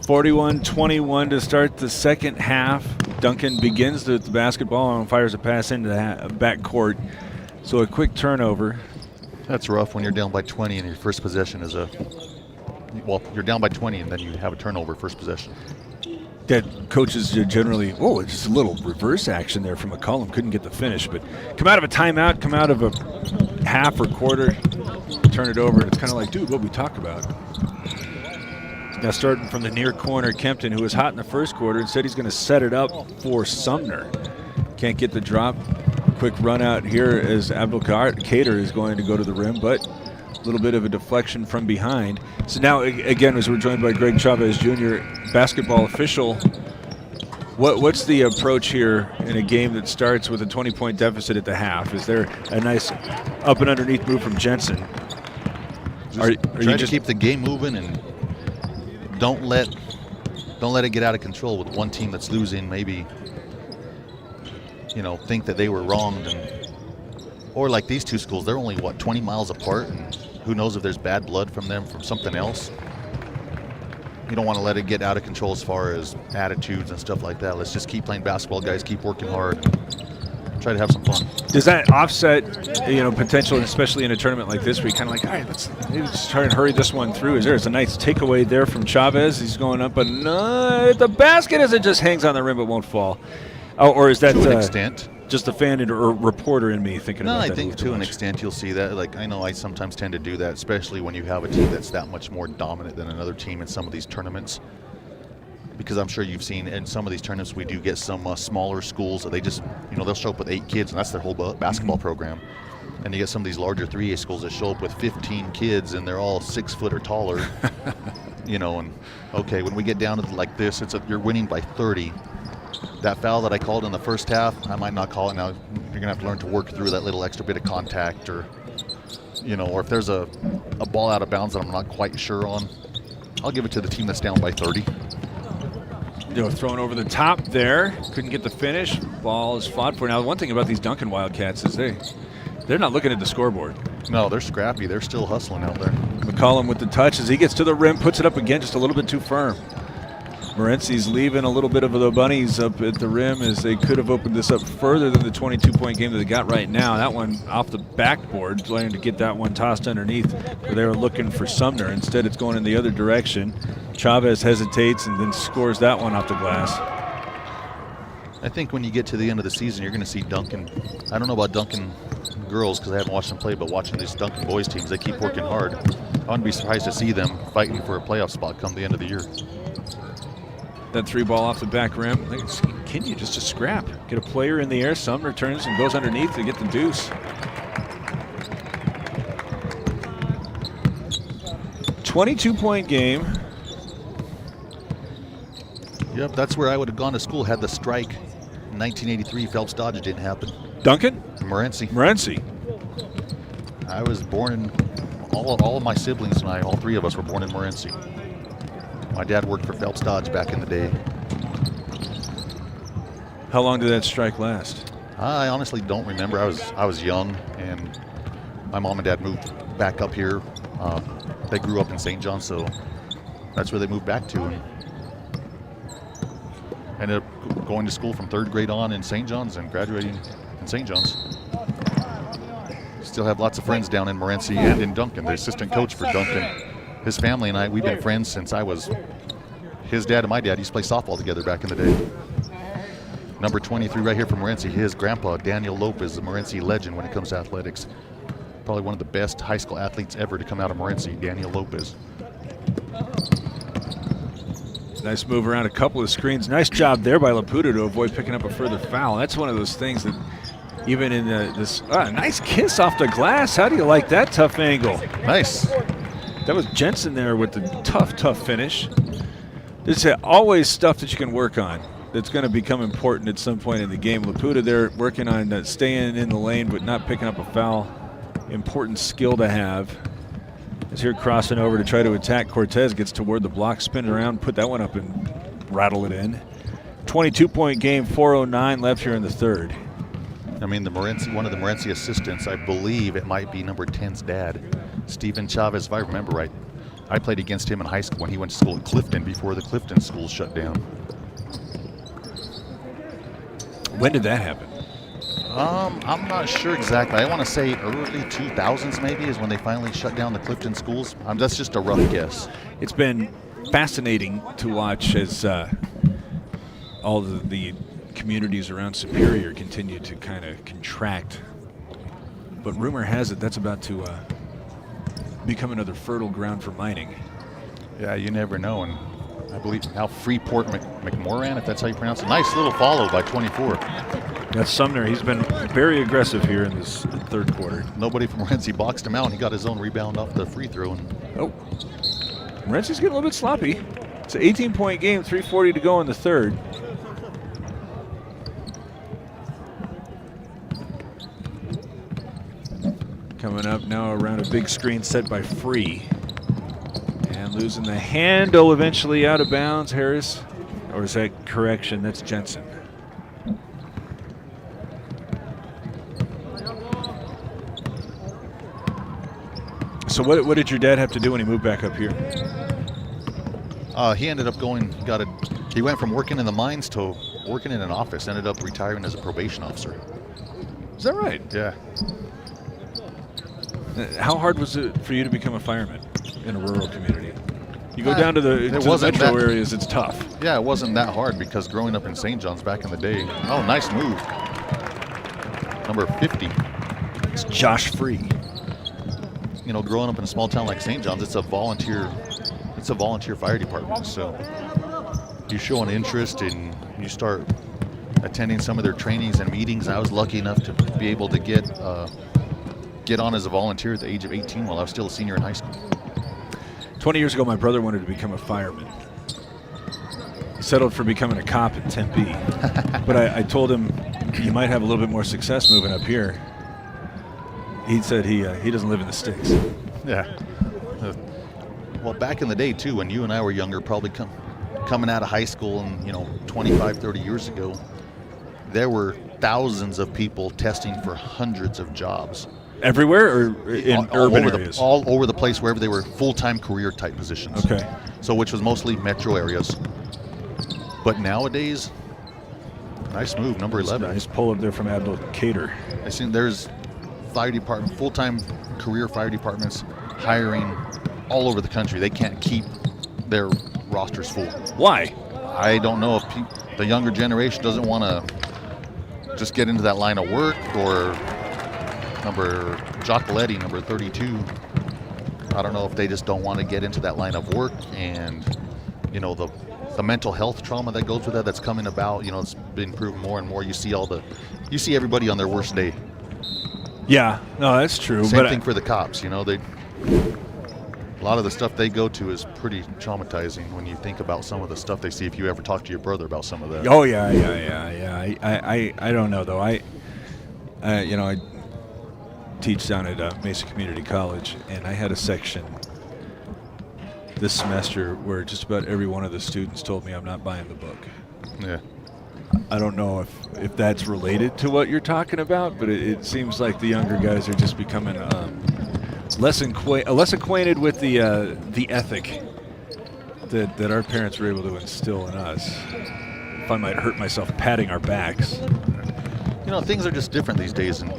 41-21 to start the second half. Duncan begins the basketball and fires a pass into the back court. So a quick turnover. That's rough when you're down by 20 and your first possession is you're down by 20 and then you have a turnover first possession. that coaches generally, it's just a little reverse action there from McCollum. Couldn't get the finish, but come out of a timeout, come out of a half or quarter, turn it over, and it's kind of like, dude, what we talk about. Now starting from the near corner, Kempton, who was hot in the first quarter, and said he's going to set it up for Sumner. Can't get the drop. Quick run out here as Abdul Kader is going to go to the rim, but a little bit of a deflection from behind. So now, again, as we're joined by Greg Chavez Jr., basketball official, what's the approach here in a game that starts with a 20-point deficit at the half? Is there a nice up and underneath move from Jensen? Are you trying to keep the game moving and don't let it get out of control with one team that's losing, maybe, think that they were wronged, or like these two schools, they're only 20 miles apart, and who knows if there's bad blood from them from something else. You don't want to let it get out of control as far as attitudes and stuff like that. Let's just keep playing basketball, guys, keep working hard, try to have some fun. Does that offset, potential, especially in a tournament like this, where you're kind of like, all right, let's try and hurry this one through? There's a nice takeaway there from Chavez. He's going up, but the basket as it just hangs on the rim, but won't fall. Or is that to an extent just a fan or reporter in me thinking about that? No, I think to an extent you'll see that. Like, I know I sometimes tend to do that, especially when you have a team that's that much more dominant than another team in some of these tournaments. Because I'm sure you've seen in some of these tournaments we do get some smaller schools that they just, they'll show up with 8 kids and that's their whole basketball program. And you get some of these larger 3A schools that show up with 15 kids and they're all 6 foot or taller. And okay, when we get down to like this, you're winning by 30. That foul that I called in the first half, I might not call it now. You're going to have to learn to work through that little extra bit of contact, or if there's a ball out of bounds that I'm not quite sure on, I'll give it to the team that's down by 30. Thrown over the top there. Couldn't get the finish. Ball is fought for. Now, one thing about these Duncan Wildcats is they're not looking at the scoreboard. No, they're scrappy. They're still hustling out there. McCollum with the touch as he gets to the rim, puts it up again just a little bit too firm. Morenci's leaving a little bit of the bunnies up at the rim as they could have opened this up further than the 22-point game that they got right now. That one off the backboard, trying to get that one tossed underneath. They were looking for Sumner. Instead, it's going in the other direction. Chavez hesitates and then scores that one off the glass. I think when you get to the end of the season, you're going to see Duncan. I don't know about Duncan girls because I haven't watched them play, but watching these Duncan boys teams, they keep working hard. I wouldn't be surprised to see them fighting for a playoff spot come the end of the year. That 3 ball off the back rim. They continue just to scrap. Get a player in the air. Sumner turns and goes underneath to get the deuce. 22-point game. Yep, that's where I would have gone to school had the strike in 1983. Phelps Dodge didn't happen. Duncan? Morenci. I was born in, all of my siblings and I, all 3 of us were born in Morenci. My dad worked for Phelps Dodge back in the day. How long did that strike last? I honestly don't remember. I was young, and my mom and dad moved back up here. They grew up in St. John, so that's where they moved back to. And ended up going to school from 3rd grade on in St. John's and graduating in St. John's. Still have lots of friends down in Morenci and in Duncan. The assistant coach for Duncan, his family and I, we've been friends since his dad and my dad used to play softball together back in the day. Number 23 right here from Morenci, his grandpa, Daniel Lopez, is a Morenci legend when it comes to athletics. Probably one of the best high school athletes ever to come out of Morenci, Daniel Lopez. Nice move around a couple of screens. Nice job there by Laputa to avoid picking up a further foul. That's one of those things that even in this nice kiss off the glass. How do you like that tough angle? Nice. That was Jensen there with the tough finish. There's always stuff that you can work on that's going to become important at some point in the game. Laputa there working on staying in the lane but not picking up a foul. Important skill to have. As here crossing over to try to attack. Cortez gets toward the block, spin it around, put that one up and rattle it in. 22-point game, 4:09 left here in the 3rd. I mean, one of the Morenci assistants, I believe it might be number 10's dad, Stephen Chavez, if I remember right. I played against him in high school when he went to school at Clifton before the Clifton school shut down. When did that happen? I'm not sure exactly. I want to say early 2000s maybe is when they finally shut down the Clifton schools. That's just a rough guess. It's been fascinating to watch as all the communities around Superior continue to kind of contract. But rumor has it that's about to become another fertile ground for mining. Yeah, you never know. And I believe now Freeport McMoran, if that's how you pronounce it. Nice little follow by 24. That's Sumner. He's been very aggressive here in this third quarter. Nobody from Morenci boxed him out, and he got his own rebound off the free throw. And Morenci's getting a little bit sloppy. It's an 18-point game, 3:40 to go in the third. Coming up now around a big screen set by Free. And losing the handle eventually out of bounds, Harris. Or is that correction? That's Jensen. So what did your dad have to do when he moved back up here? He ended up going, he went from working in the mines to working in an office, ended up retiring as a probation officer. Is that right? Yeah. How hard was it for you to become a fireman in a rural community? You go down to the metro areas, it's tough. Yeah, it wasn't that hard because growing up in St. John's back in the day. Oh, nice move. Number 50. It's Josh Free. You know, growing up in a small town like St. John's, it's a volunteer fire department. So you show an interest and you start attending some of their trainings and meetings. I was lucky enough to be able to get on as a volunteer at the age of 18 while I was still a senior in high school. 20 years ago, my brother wanted to become a fireman. He settled for becoming a cop in Tempe. But I told him you might have a little bit more success moving up here. He said he doesn't live in the sticks. Yeah. Well, back in the day, too, when you and I were younger, probably coming out of high school and, 25, 30 years ago, there were thousands of people testing for hundreds of jobs. Everywhere or in urban areas? All over the place, wherever they were full-time career type positions. Okay. So which was mostly metro areas. But nowadays, nice move, number 11. Nice pull up there from Admiral Cater. I see there's fire department, full-time career fire departments hiring all over the country. They can't keep their rosters full. Why? I don't know if the younger generation doesn't want to just get into that line of work, or Giacoletti, number 32. I don't know if they just don't want to get into that line of work, and the mental health trauma that goes with that that's coming about. It's been proven more and more. You see everybody on their worst day. Yeah, no, that's true. Same thing for the cops. A lot of the stuff they go to is pretty traumatizing when you think about some of the stuff they see. If you ever talk to your brother about some of that. Oh yeah. I don't know though. I teach down at Mesa Community College, and I had a section this semester where just about every one of the students told me I'm not buying the book. Yeah. I don't know if that's related to what you're talking about, but it seems like the younger guys are just becoming less acquainted with the ethic that our parents were able to instill in us. If I might hurt myself patting our backs. Things are just different these days, and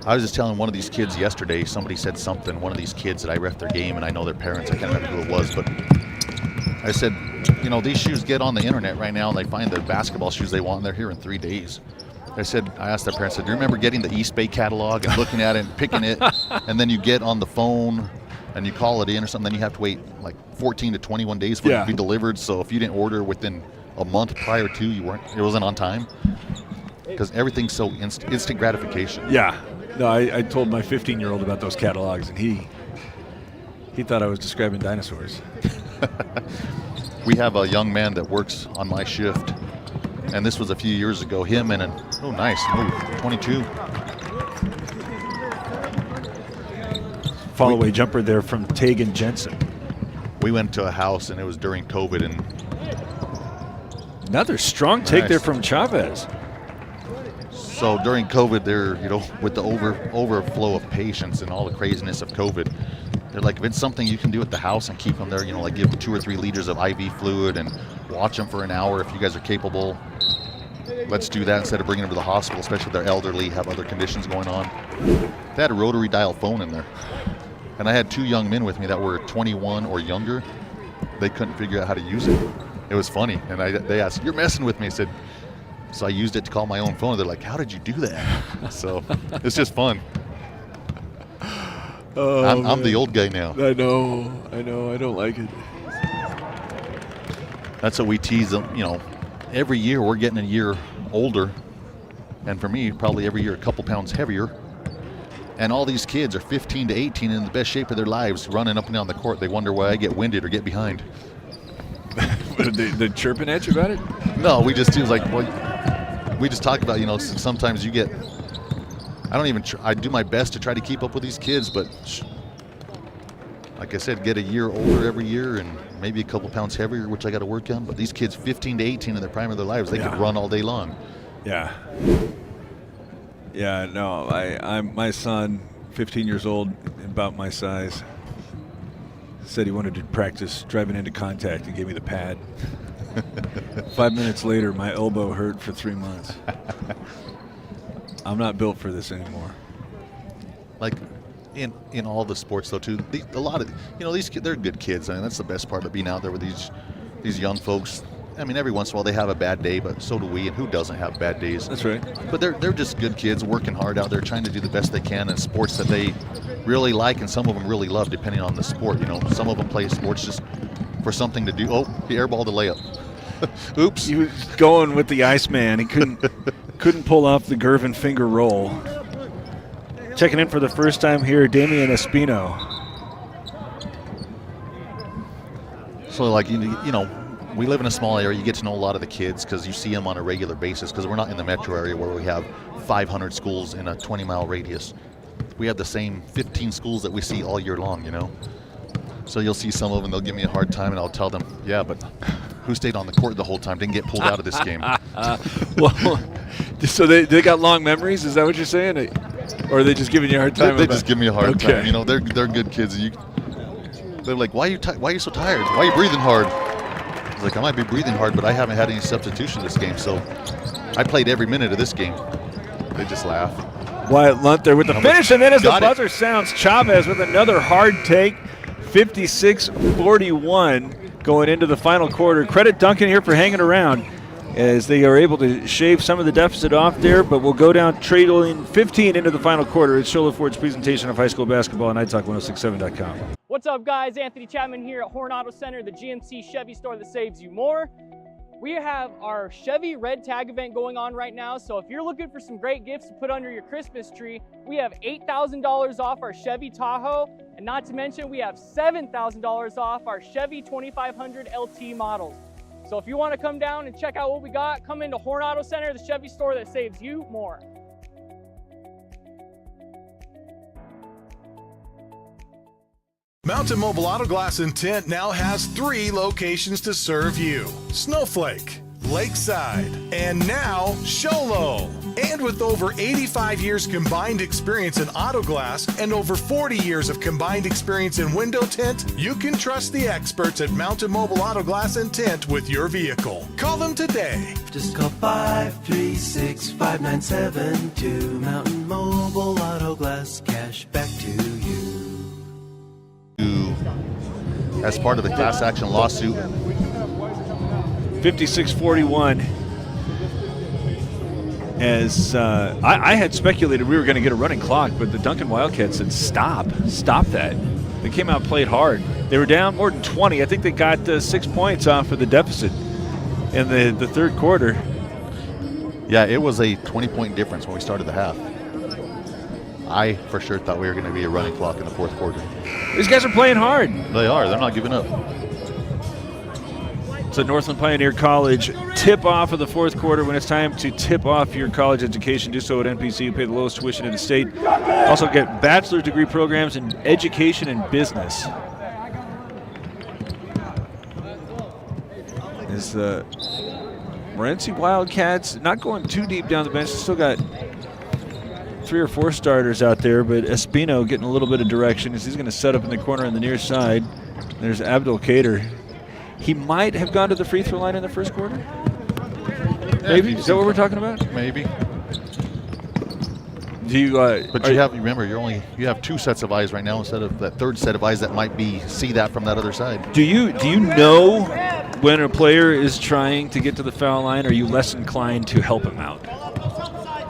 I was just telling one of these kids yesterday, somebody said something, one of these kids that I ref their game, and I know their parents, I can't remember who it was, but I said, these shoes get on the internet right now and they find the basketball shoes they want and they're here in 3 days. I asked their parents, do you remember getting the East Bay catalog and looking at it and picking it, and then you get on the phone and you call it in or something, then you have to wait like 14 to 21 days for it to be delivered. So if you didn't order within a month prior to, it wasn't on time, because everything's so instant gratification. Yeah. No, I told my 15-year-old about those catalogs, and he thought I was describing dinosaurs. We have a young man that works on my shift, and this was a few years ago. Him and nice move, 22. Follow-away jumper there from Tegan Jensen. We went to a house, and it was during COVID, and another strong take there from Chavez. So during COVID, they're, with the overflow of patients and all the craziness of COVID, they're like, if it's something you can do at the house and keep them there, like give 2 or 3 liters of IV fluid and watch them for an hour if you guys are capable, let's do that instead of bringing them to the hospital, especially if they're elderly, have other conditions going on. They had a rotary dial phone in there. And I had 2 young men with me that were 21 or younger. they couldn't figure out how to use it. It was funny. And they asked, "You're messing with me." I said, so I used it to call my own phone. They're like, "How did you do that?" So it's just fun. Oh, I'm the old guy now. I know. I don't like it. That's what we tease them. You know, every year we're getting a year older. And for me, probably every year a couple pounds heavier. And all these kids are 15 to 18 in the best shape of their lives, running up and down the court. They wonder why I get winded or get behind. They're chirping at you about it? No, we just do like, well, we just talk about, you know, sometimes you get, I do my best to try to keep up with these kids, but like I said, get a year older every year and maybe a couple pounds heavier, which I got to work on. But these kids 15 to 18 in the prime of their lives, they could run all day long. Yeah. Yeah, no, I'm my son, 15 years old, about my size, said he wanted to practice driving into contact and gave me the pad. 5 minutes later, my elbow hurt for 3 months. I'm not built for this anymore. Like in all the sports though too, a lot of, you know, these kids, they're good kids. I mean, that's the best part of being out there with these young folks. I mean, every once in a while they have a bad day, but so do we, and who doesn't have bad days? That's right. But they're just good kids working hard out there, trying to do the best they can in sports that they really like, and some of them really love, depending on the sport. You know, some of them play sports just for something to do. Oh, he airballed the layup. Oops. He was going with the Iceman. He couldn't pull off the Gervin finger roll. Checking in for the first time here, Damian Espino. So, like, you know, we live in a small area. You get to know a lot of the kids because you see them on a regular basis, because we're not in the metro area where we have 500 schools in a 20-mile radius. We have the same 15 schools that we see all year long, you know. So you'll see some of them, they'll give me a hard time, and I'll tell them, yeah, but who stayed on the court the whole time, didn't get pulled out of this game. Well, so they got long memories? Is that what you're saying? Or are they just giving you a hard time? They just give me a hard Okay. time. You know, they're good kids. They're like, why are you so tired? Why are you breathing hard? I was like, I might be breathing hard, but I haven't had any substitution this game, so I played every minute of this game. They just laugh. Wyatt Lunt there with the finish, and then as the Got it. buzzer sounds, Chavez with another hard take, 56-41 going into the final quarter. Credit Duncan here for hanging around as they are able to shave some of the deficit off there, but we'll go down trailing 15 into the final quarter. It's Shola Ford's presentation of high school basketball on iTalk1067.com. What's up, guys? Anthony Chapman here at Horn Auto Center, the GMC Chevy store that saves you more. We have our Chevy Red Tag event going on right now, so if you're looking for some great gifts to put under your Christmas tree, we have $8,000 off our Chevy Tahoe, and not to mention we have $7,000 off our Chevy 2500 LT models. So if you want to come down and check out what we got, come into Horn Auto Center, the Chevy store that saves you more. Mountain Mobile Auto Glass and Tint now has 3 locations to serve you: Snowflake, Lakeside, and now Sholo. And with over 85 years combined experience in auto glass and over 40 years of combined experience in window tint, you can trust the experts at Mountain Mobile Auto Glass and Tint with your vehicle. Call them today. Just call 536-5972. Mountain Mobile Auto Glass, cash back to you. As part of the class action lawsuit. 56-41. As I had speculated we were going to get a running clock, but the Duncan Wildcats said stop that. They came out and played hard. They were down more than 20. I think they got 6 points off of the deficit in the third quarter. Yeah, it was a 20-point difference when we started the half. I for sure thought we were going to be a running clock in the fourth quarter. These guys are playing hard. They are. They're not giving up. It's a Northland Pioneer College tip-off of the fourth quarter. When it's time to tip off your college education, do so at NPC. You pay the lowest tuition in the state. Also get bachelor's degree programs in education and business. Is the MORENCI Wildcats not going too deep down the bench. Still got 3 or 4 starters out there, but Espino getting a little bit of direction as he's going to set up in the corner on the near side. There's Abdul Kader. He might have gone to the free throw line in the first quarter. Maybe. Is that what we're talking about? Maybe. Do you? But you remember you have two sets of eyes right now instead of that third set of eyes that might see that from that other side. Do you know when a player is trying to get to the foul line? Or are you less inclined to help him out?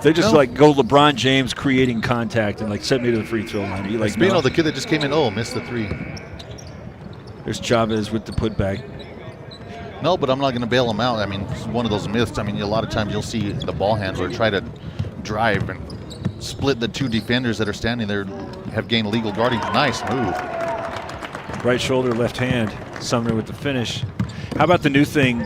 They just go LeBron James creating contact and send me to the free throw line. Are you Espino, the kid that just came in, missed the three. There's Chavez with the putback. No, but I'm not going to bail him out. I mean, it's one of those myths. I mean, a lot of times you'll see the ball handler try to drive and split the two defenders that are standing there, have gained legal guarding. Nice move. Right shoulder, left hand. Sumner with the finish. How about the new thing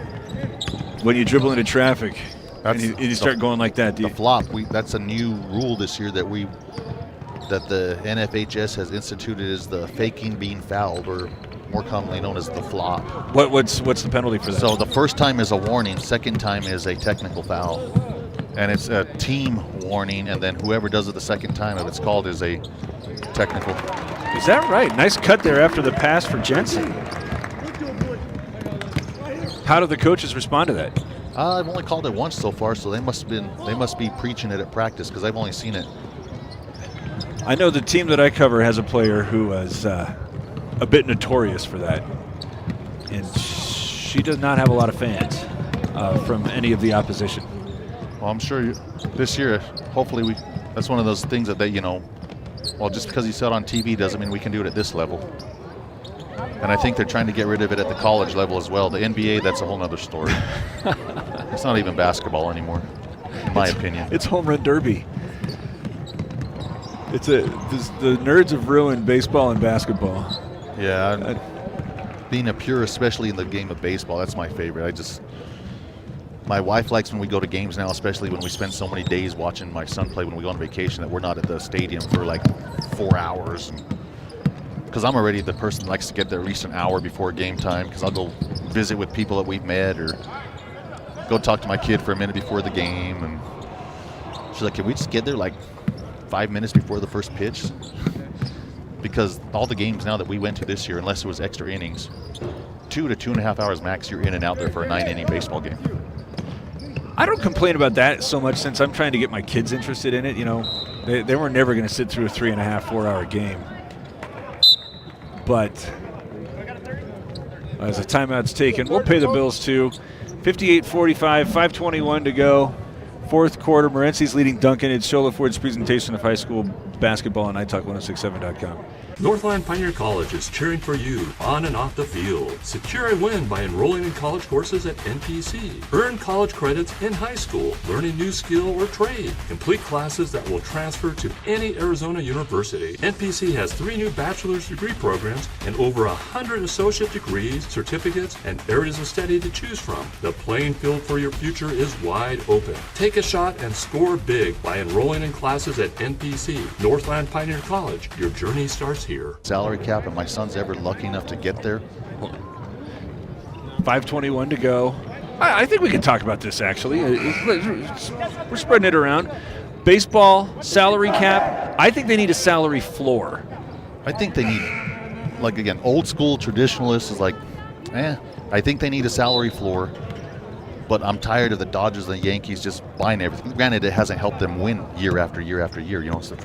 when you dribble into traffic and you start going like that? The flop. That's a new rule this year that the NFHS has instituted, is the faking being fouled, or more commonly known as the flop. What's the penalty for that? So the first time is a warning, second time is a technical foul. And it's a team warning, and then whoever does it the second time, if it's called, is a technical. Is that right? Nice cut there after the pass for Jensen. How do the coaches respond to that? I've only called it once so far, so they must be preaching it at practice, because I've only seen it. I know the team that I cover has a player who was a bit notorious for that, and she does not have a lot of fans from any of the opposition. Well, I'm sure this year, hopefully, that's one of those things that they, just because you saw it on TV doesn't mean we can do it at this level. And I think they're trying to get rid of it at the college level as well. The NBA, that's a whole other story. It's not even basketball anymore, in my opinion. It's home run derby. The nerds have ruined baseball and basketball. Yeah, being a pure, especially in the game of baseball, that's my favorite. My wife likes when we go to games now, especially when we spend so many days watching my son play when we go on vacation, that we're not at the stadium for 4 hours. Because I'm already the person that likes to get there at least an hour before game time, because I'll go visit with people that we've met or go talk to my kid for a minute before the game. And she's like, can we just get there 5 minutes before the first pitch? Because all the games now that we went to this year, unless it was extra innings, 2 to 2.5 hours max, you're in and out there for a 9-inning baseball game. I don't complain about that so much, since I'm trying to get my kids interested in it. They were never going to sit through a 3.5, 4-hour game. But as a timeout's taken, we'll pay the bills too. 58-45, 5:21 to go. Fourth quarter, Morenci's leading Duncan. It's Shola Ford's presentation of high school basketball on iTalk1067.com. Northland Pioneer College is cheering for you on and off the field. Secure a win by enrolling in college courses at NPC. Earn college credits in high school, learn a new skill or trade. Complete classes that will transfer to any Arizona university. NPC has 3 new bachelor's degree programs and over 100 associate degrees, certificates, and areas of study to choose from. The playing field for your future is wide open. Take a shot and score big by enrolling in classes at NPC. Northland Pioneer College. Your journey starts here. Salary cap, and my son's ever lucky enough to get there. 5:21 to go. I think we can talk about this, actually. We're spreading it around. Baseball, salary cap. I think they need a salary floor. I think they need, again, old school traditionalists is I think they need a salary floor. But I'm tired of the Dodgers and the Yankees just buying everything. Granted, it hasn't helped them win year after year after year. It's the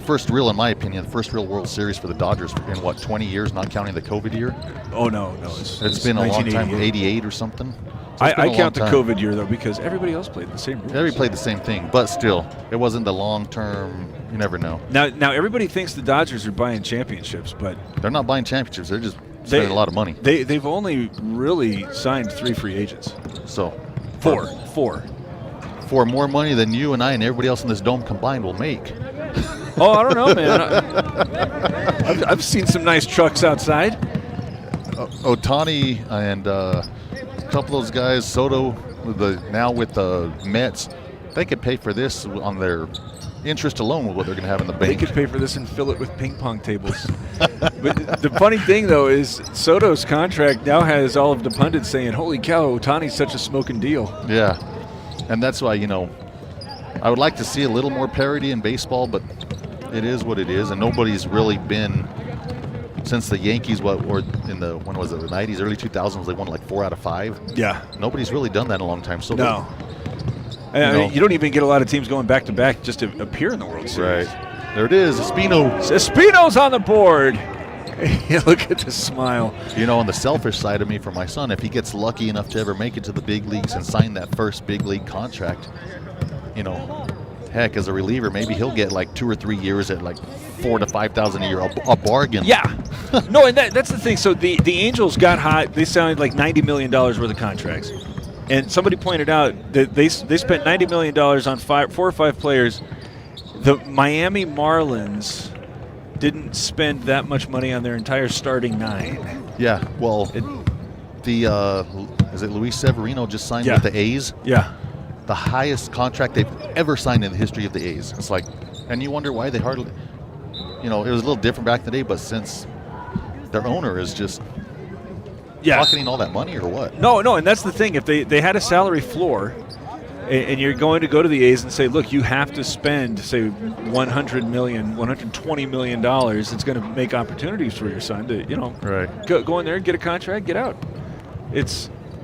first real, in my opinion, the first real World Series for the Dodgers in 20 years, not counting the COVID year. Oh no, it's been a long time, 88 or something. So I count the COVID year though, because everybody else played the same rules. Everybody played the same thing, but still, it wasn't the long term. You never know. Now everybody thinks the Dodgers are buying championships, but they're not buying championships. They're just spending a lot of money. They've only really signed 3 free agents. So four. For more money than you and I and everybody else in this dome combined will make. Oh, I don't know, man. I've seen some nice trucks outside. Ohtani and a couple of those guys, Soto, now with the Mets, they could pay for this on their interest alone with what they're going to have in the bank. They could pay for this and fill it with ping pong tables. But the funny thing, though, is Soto's contract now has all of the pundits saying, holy cow, Ohtani's such a smoking deal. Yeah, and that's why, I would like to see a little more parity in baseball, but it is what it is, and nobody's really been, since the Yankees, when was it, the 90s, early 2000s, they won 4 out of 5. Yeah. Nobody's really done that in a long time. So no. I mean, you don't even get a lot of teams going back-to-back just to appear in the World Series. Right. There it is, Espino. Espino's on the board. Look at the smile. You know, on the selfish side of me for my son, if he gets lucky enough to ever make it to the big leagues and sign that first big league contract, you know, heck, as a reliever, maybe he'll get like 2 or 3 years at like $4,000 to $5,000 a year, a bargain. Yeah. No, and that's the thing. So the Angels got hot. They signed like $90 million worth of contracts. And somebody pointed out that they spent $90 million on 4 or 5 players. The Miami Marlins didn't spend that much money on their entire starting 9. Yeah, well, is it Luis Severino just signed with the A's? Yeah. The highest contract they've ever signed in the history of the A's. It's like, and you wonder why they hardly, you know, it was a little different back in the day, but since their owner is just pocketing all that money or what? No, and that's the thing. If they had a salary floor, and you're going to go to the A's and say, look, you have to spend, say, $100 million, $120 million. It's going to make opportunities for your son to, you know, go in there, get a contract, get out.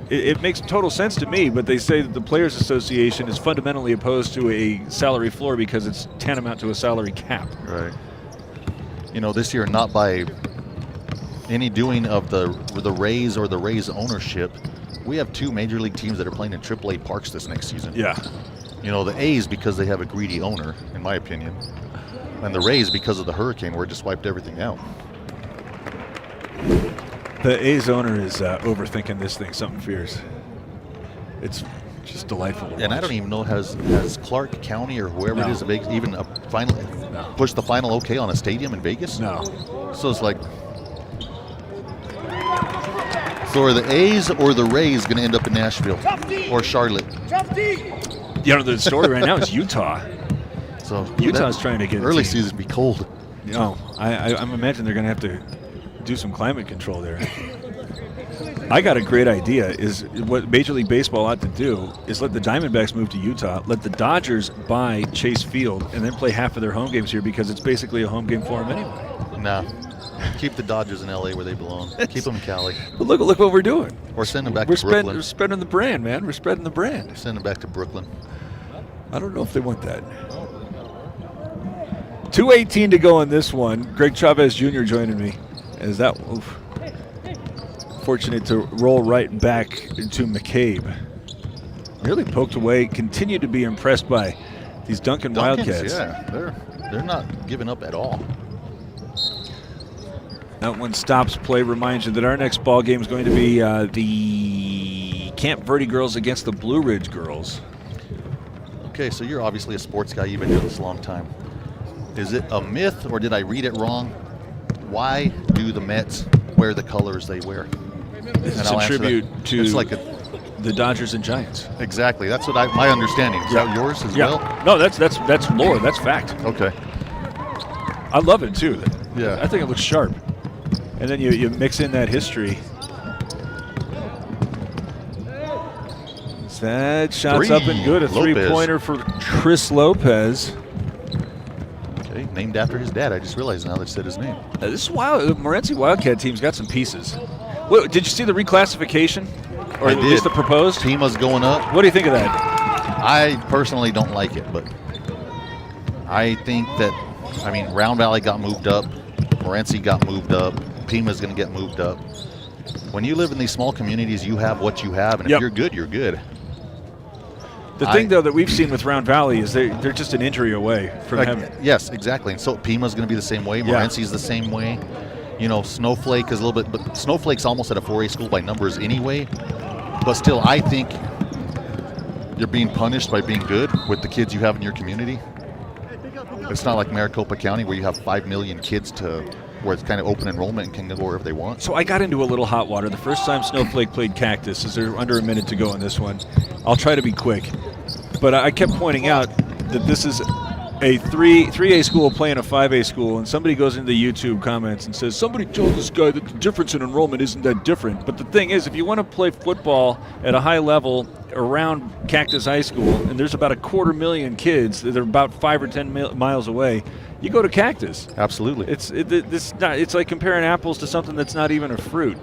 It makes total sense to me, but they say that the Players Association is fundamentally opposed to a salary floor because it's tantamount to a salary cap. Right. You know, this year, not by any doing of the Rays or the Rays ownership, we have 2 major league teams that are playing in AAA parks this next season. Yeah. You know, the A's because they have a greedy owner, in my opinion, and the Rays because of the hurricane where it just wiped everything out. The A's owner is overthinking this thing something fierce. It's just delightful to watch. And I don't even know, has Clark County or whoever it is even pushed the final okay on a stadium in Vegas? No. So it's like, so are the A's or the Rays going to end up in Nashville or Charlotte? You know, the story right now is Utah. So Utah's trying to get early season be cold. No, I'm imagining they're going to have to do some climate control there. I got a great idea. Is what Major League Baseball ought to do is let the Diamondbacks move to Utah, let the Dodgers buy Chase Field, and then play half of their home games here because it's basically a home game for them anyway. Nah. Keep the Dodgers in L.A. where they belong. Keep them in Cali. But look what we're doing. Or send them back to Brooklyn. We're spreading the brand, man. We're spreading the brand. Send them back to Brooklyn. I don't know if they want that. 2:18 to go in this one. Greg Chavez Jr. joining me. Is that fortunate to roll right back to McCabe. Really poked away. Continue to be impressed by these DUNCAN Wildcats. Yeah, they're not giving up at all. That one stops play. Reminds you that our next ball game is going to be the Camp Verde girls against the Blue Ridge girls. Okay, so you're obviously a sports guy. You've been doing this a long time. Is it a myth or did I read it wrong? Why do the Mets wear the colors they wear? It's a tribute to the Dodgers and Giants. Exactly. That's what my understanding. Is that yours as well? No, that's lore. That's fact. Okay. I love it too. Yeah. I think it looks sharp. And then you mix in that history. That shot's up and good. A three-pointer for Chris Lopez. Okay, named after his dad. I just realized now they said his name. This wild Morenci Wildcat team's got some pieces. What, did you see the reclassification? Or at least the proposed? Pima's going up. What do you think of that? I personally don't like it, but I think that, Round Valley got moved up. Morenci got moved up. Pima's going to get moved up. When you live in these small communities, you have what you have, and if you're good, you're good. The thing, though, that we've seen with Round Valley is they're just an injury away from having. Yes, exactly. And so Pima's going to be the same way. Morenci's the same way. You know, Snowflake is a little bit, but Snowflake's almost at a 4A school by numbers anyway. But still, I think you're being punished by being good with the kids you have in your community. It's not like Maricopa County where you have 5 million kids where it's kind of open enrollment and can go wherever they want. So I got into a little hot water. The first time Snowflake played Cactus, is there under a minute to go in this one. I'll try to be quick. But I kept pointing out that this is a 3A school playing a 5A school, and somebody goes into the YouTube comments and says, somebody told this guy that the difference in enrollment isn't that different. But the thing is, if you want to play football at a high level around Cactus High School, and there's about 250,000 kids that are about 5 or 10 miles away, you go to Cactus. Absolutely. It's like comparing apples to something that's not even a fruit.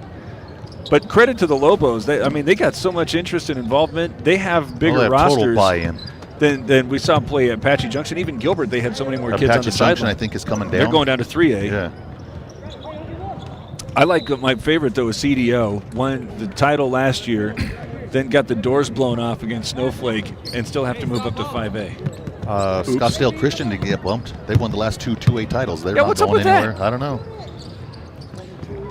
But credit to the Lobos. They got so much interest and involvement. They have bigger they have rosters total buy-in. than we saw play at Apache Junction. Even Gilbert, they had so many more kids on the Apache sideline. Junction, I think, is coming down. They're going down to 3A. Yeah. I like my favorite, though, is CDO. Won the title last year, then got the doors blown off against Snowflake and still have to move up to 5A. Scottsdale Christian didn't get bumped. They won the last 2 2A titles. They're not what's up going with anywhere. that? I don't know.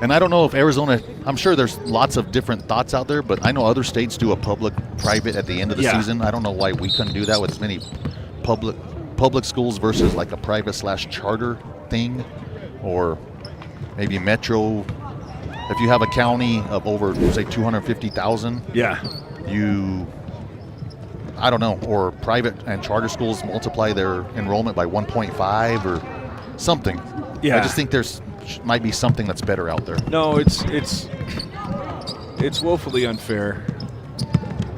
And I don't know if Arizona, I'm sure there's lots of different thoughts out there, but I know other states do a public-private at the end of the season. I don't know why we couldn't do that with as many public schools versus like a private/charter thing, or maybe Metro. If you have a county of over, say, 250,000, I don't know, or private and charter schools multiply their enrollment by 1.5 or something. Yeah. I just think there's might be something that's better out there. No, it's woefully unfair.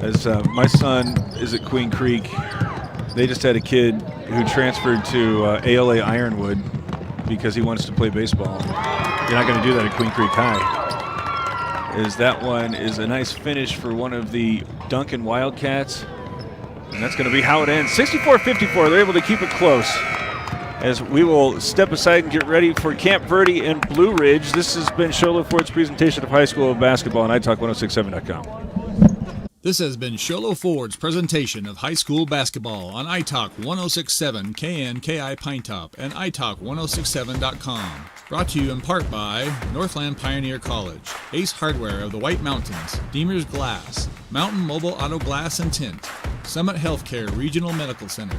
As my son is at Queen Creek, they just had a kid who transferred to ALA Ironwood because he wants to play baseball. You're not going to do that at Queen Creek High. That one is a nice finish for one of the DUNCAN Wildcats. And that's going to be how it ends. 64-54. They're able to keep it close. As we will step aside and get ready for Camp Verde and Blue Ridge. This has been Sholo Ford's presentation of high school basketball on iTalk1067.com. This has been Sholo Ford's presentation of high school basketball on iTalk 1067 KNKI Pinetop and iTalk1067.com. Brought to you in part by Northland Pioneer College, Ace Hardware of the White Mountains, Deemer's Glass, Mountain Mobile Auto Glass and Tint, Summit Healthcare Regional Medical Center,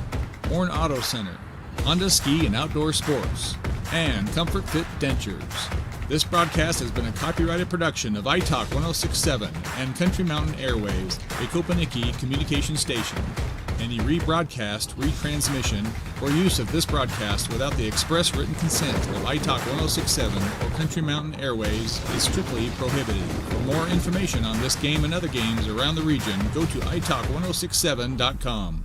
Horn Auto Center, Honda Ski and Outdoor Sports, and Comfort Fit Dentures. This broadcast has been a copyrighted production of iTalk 1067 and Country Mountain Airwaves, a Kopaniki communication station. Any rebroadcast, retransmission, or use of this broadcast without the express written consent of iTalk 1067 or Country Mountain Airwaves is strictly prohibited. For more information on this game and other games around the region, go to iTalk1067.com.